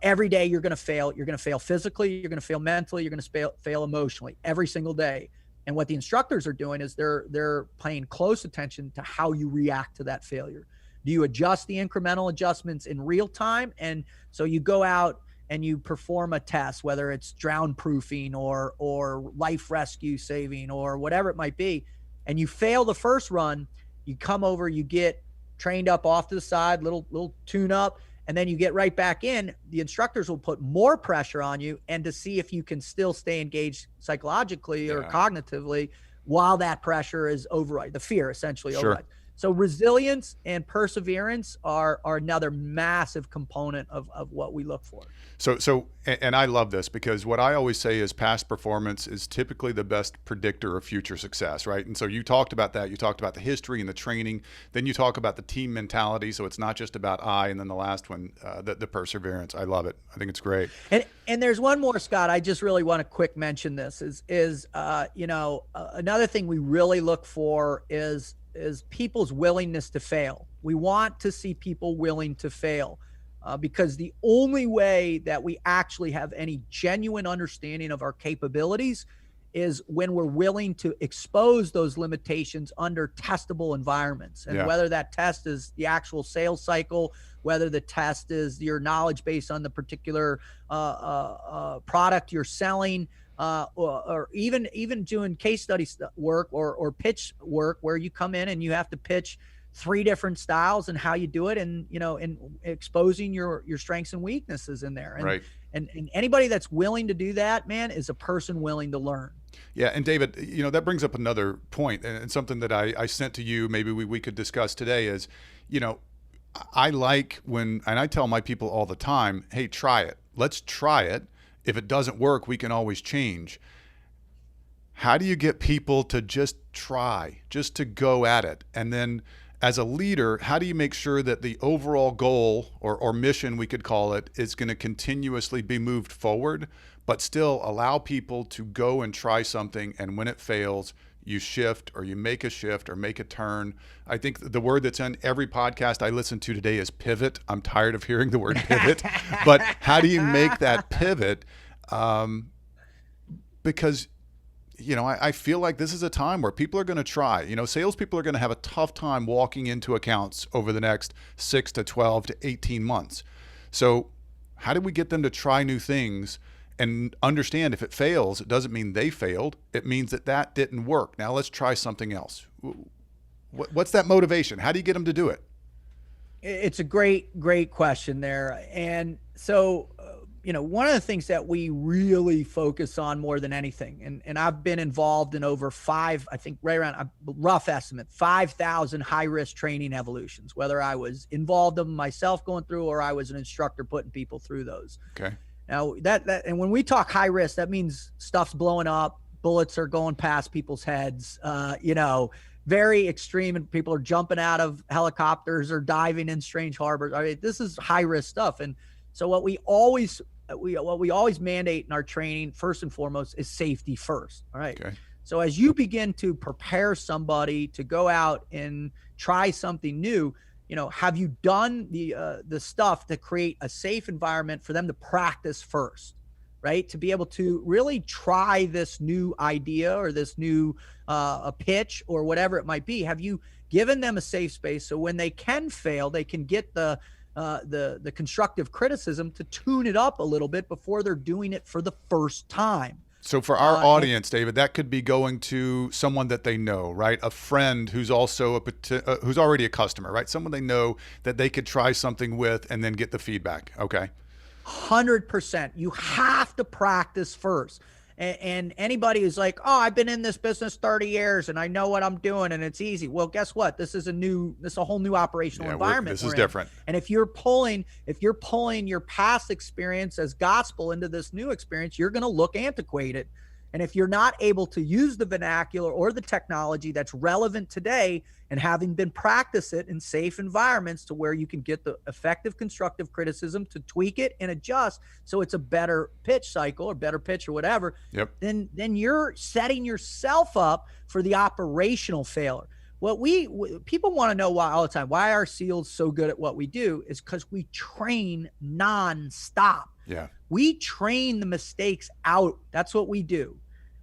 [SPEAKER 2] Every day you're going to fail. You're going to fail physically. You're going to fail mentally. You're going to fail emotionally every single day. And what the instructors are doing is they're paying close attention to how you react to that failure. Do you adjust the incremental adjustments in real time? And so you go out and you perform a test, whether it's drown proofing or life rescue saving or whatever it might be, and you fail the first run, you come over, you get trained up off to the side, little tune up, and then you get right back in. The instructors will put more pressure on you and to see if you can still stay engaged psychologically or cognitively while that pressure is override, the fear essentially override. So resilience and perseverance are another massive component of what we look for.
[SPEAKER 1] And I love this because what I always say is past performance is typically the best predictor of future success, right? And so you talked about that. You talked about the history and the training. Then you talk about the team mentality. So it's not just about and then the last one, the perseverance. I love it. I think it's great.
[SPEAKER 2] And there's one more, Scott. I just really want to quick mention this is another thing we really look for is people's willingness to fail. We want to see people willing to fail because the only way that we actually have any genuine understanding of our capabilities is when we're willing to expose those limitations under testable environments. And whether that test is the actual sales cycle, whether the test is your knowledge based on the particular product you're selling, or even doing case study work or pitch work where you come in and you have to pitch 3 different styles and how you do it, and and exposing your strengths and weaknesses in there. And anybody that's willing to do that, man, is a person willing to learn.
[SPEAKER 1] Yeah, and David, that brings up another point, and something that I sent to you. Maybe we could discuss today is, I like and I tell my people all the time, hey, try it. Let's try it. If it doesn't work, we can always change. How do you get people to just try, just to go at it? And then as a leader, how do you make sure that the overall goal or mission, we could call it, is going to continuously be moved forward, but still allow people to go and try something, and when it fails, you shift or you make a shift or make a turn. I think the word that's in every podcast I listen to today is pivot. I'm tired of hearing the word pivot, but how do you make that pivot? Because, I feel like this is a time where people are going to try. Salespeople are going to have a tough time walking into accounts over the next 6 to 12 to 18 months. So how do we get them to try new things and understand if it fails, it doesn't mean they failed. It means that didn't work. Now let's try something else. What's that motivation? How do you get them to do it?
[SPEAKER 2] It's a great question there. And so, one of the things that we really focus on more than anything, and I've been involved in over 5, I think right around a rough estimate, 5,000 high-risk training evolutions, whether I was involved in them myself going through or I was an instructor putting people through those.
[SPEAKER 1] Okay.
[SPEAKER 2] Now and when we talk high risk, that means stuff's blowing up, bullets are going past people's heads, very extreme, and people are jumping out of helicopters or diving in strange harbors. I mean, this is high risk stuff. And so what we always mandate in our training, first and foremost, is safety first. All right.
[SPEAKER 1] Okay.
[SPEAKER 2] So as you begin to prepare somebody to go out and try something new, have you done the stuff to create a safe environment for them to practice first, right? To be able to really try this new idea or this new a pitch or whatever it might be. Have you given them a safe space so when they can fail, they can get the constructive criticism to tune it up a little bit before they're doing it for the first time?
[SPEAKER 1] So for our audience, David, that could be going to someone that they know, right? A friend who's also who's already a customer, right? Someone they know that they could try something with and then get the feedback. Okay.
[SPEAKER 2] 100%. You have to practice first. And anybody who's like, oh, I've been in this business 30 years and I know what I'm doing and it's easy. Well, guess what? This is a whole new operational environment.
[SPEAKER 1] This is different.
[SPEAKER 2] And if you're pulling your past experience as gospel into this new experience, you're going to look antiquated. And if you're not able to use the vernacular or the technology that's relevant today and having been practice it in safe environments to where you can get the effective constructive criticism to tweak it and adjust so it's a better pitch cycle or better pitch or whatever, then you're setting yourself up for the operational failure. What people want to know why all the time, why are SEALs so good at what we do, is because we train nonstop.
[SPEAKER 1] Yeah.
[SPEAKER 2] We train the mistakes out. That's what we do.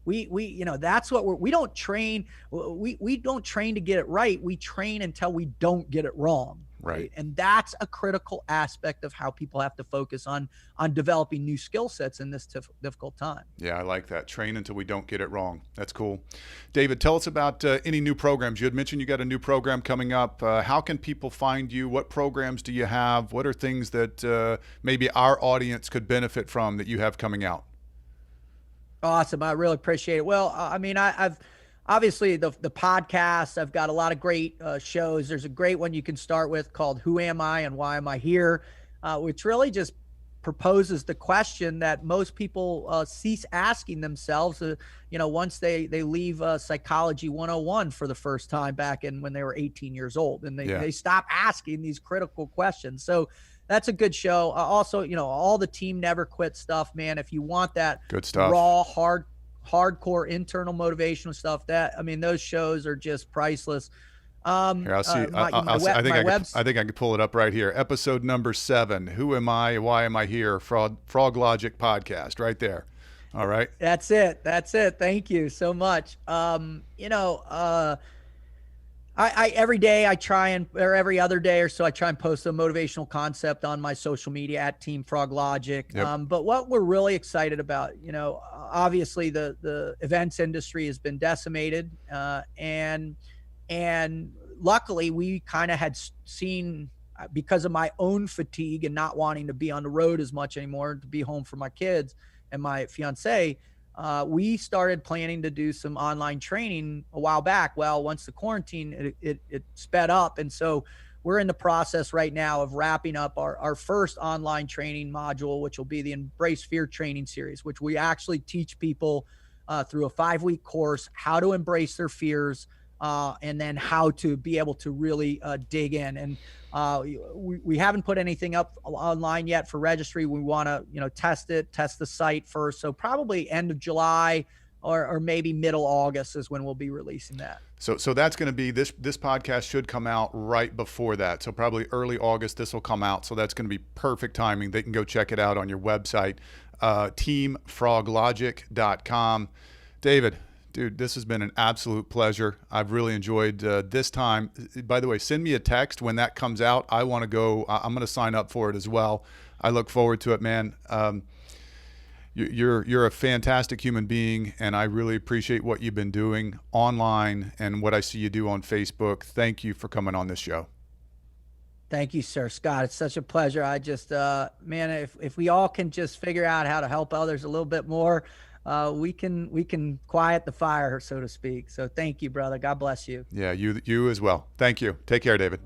[SPEAKER 2] That's what we don't train. We don't train to get it right. We train until we don't get it wrong.
[SPEAKER 1] Right.
[SPEAKER 2] And that's a critical aspect of how people have to focus on developing new skill sets in this difficult time.
[SPEAKER 1] Yeah, I like that. Train until we don't get it wrong. That's cool. David, tell us about any new programs. You had mentioned you got a new program coming up. How can people find you? What programs do you have? What are things that maybe our audience could benefit from that you have coming out?
[SPEAKER 2] Awesome. I really appreciate it. Well, I mean, I've obviously the podcast, I've got a lot of great shows. There's a great one you can start with called Who Am I and Why Am I Here? Which really just proposes the question that most people cease asking themselves, once they leave Psychology 101 for the first time back in when they were 18 years old, and they stop asking these critical questions. So that's a good show. Also, all the Team Never Quit stuff, man. If you want that
[SPEAKER 1] good stuff,
[SPEAKER 2] raw, hardcore internal motivational stuff, those shows are just priceless.
[SPEAKER 1] Here, I'll see. I think I can pull it up right here. Episode number 7. Who am I? Why am I here? Froglogic podcast, right there. All right.
[SPEAKER 2] That's it. Thank you so much. I every day I try or every other day or so I try and post a motivational concept on my social media at Team Froglogic.
[SPEAKER 1] Yep.
[SPEAKER 2] But what we're really excited about, obviously the events industry has been decimated, and luckily we kind of had seen, because of my own fatigue and not wanting to be on the road as much anymore, to be home for my kids and my fiance. We started planning to do some online training a while back. Well, once the quarantine, it sped up. And so we're in the process right now of wrapping up our first online training module, which will be the Embrace Fear training series, which we actually teach people through a 5-week course how to embrace their fears, and then how to be able to really dig in. And we haven't put anything up online yet for registry. We want to, test the site first. So probably end of July or maybe middle August is when we'll be releasing that.
[SPEAKER 1] So that's going to be this podcast should come out right before that. So probably early August, this will come out. So that's going to be perfect timing. They can go check it out on your website, teamfroglogic.com. David, dude, this has been an absolute pleasure. I've really enjoyed this time. By the way, send me a text when that comes out. I want to go. I'm going to sign up for it as well. I look forward to it, man. You're a fantastic human being, and I really appreciate what you've been doing online and what I see you do on Facebook. Thank you for coming on this show.
[SPEAKER 2] Thank you, sir. Scott, it's such a pleasure. I just, man, if we all can just figure out how to help others a little bit more, we can quiet the fire, so to speak. So thank you, brother. God bless you.
[SPEAKER 1] Yeah, you as well. Thank you. Take care, David.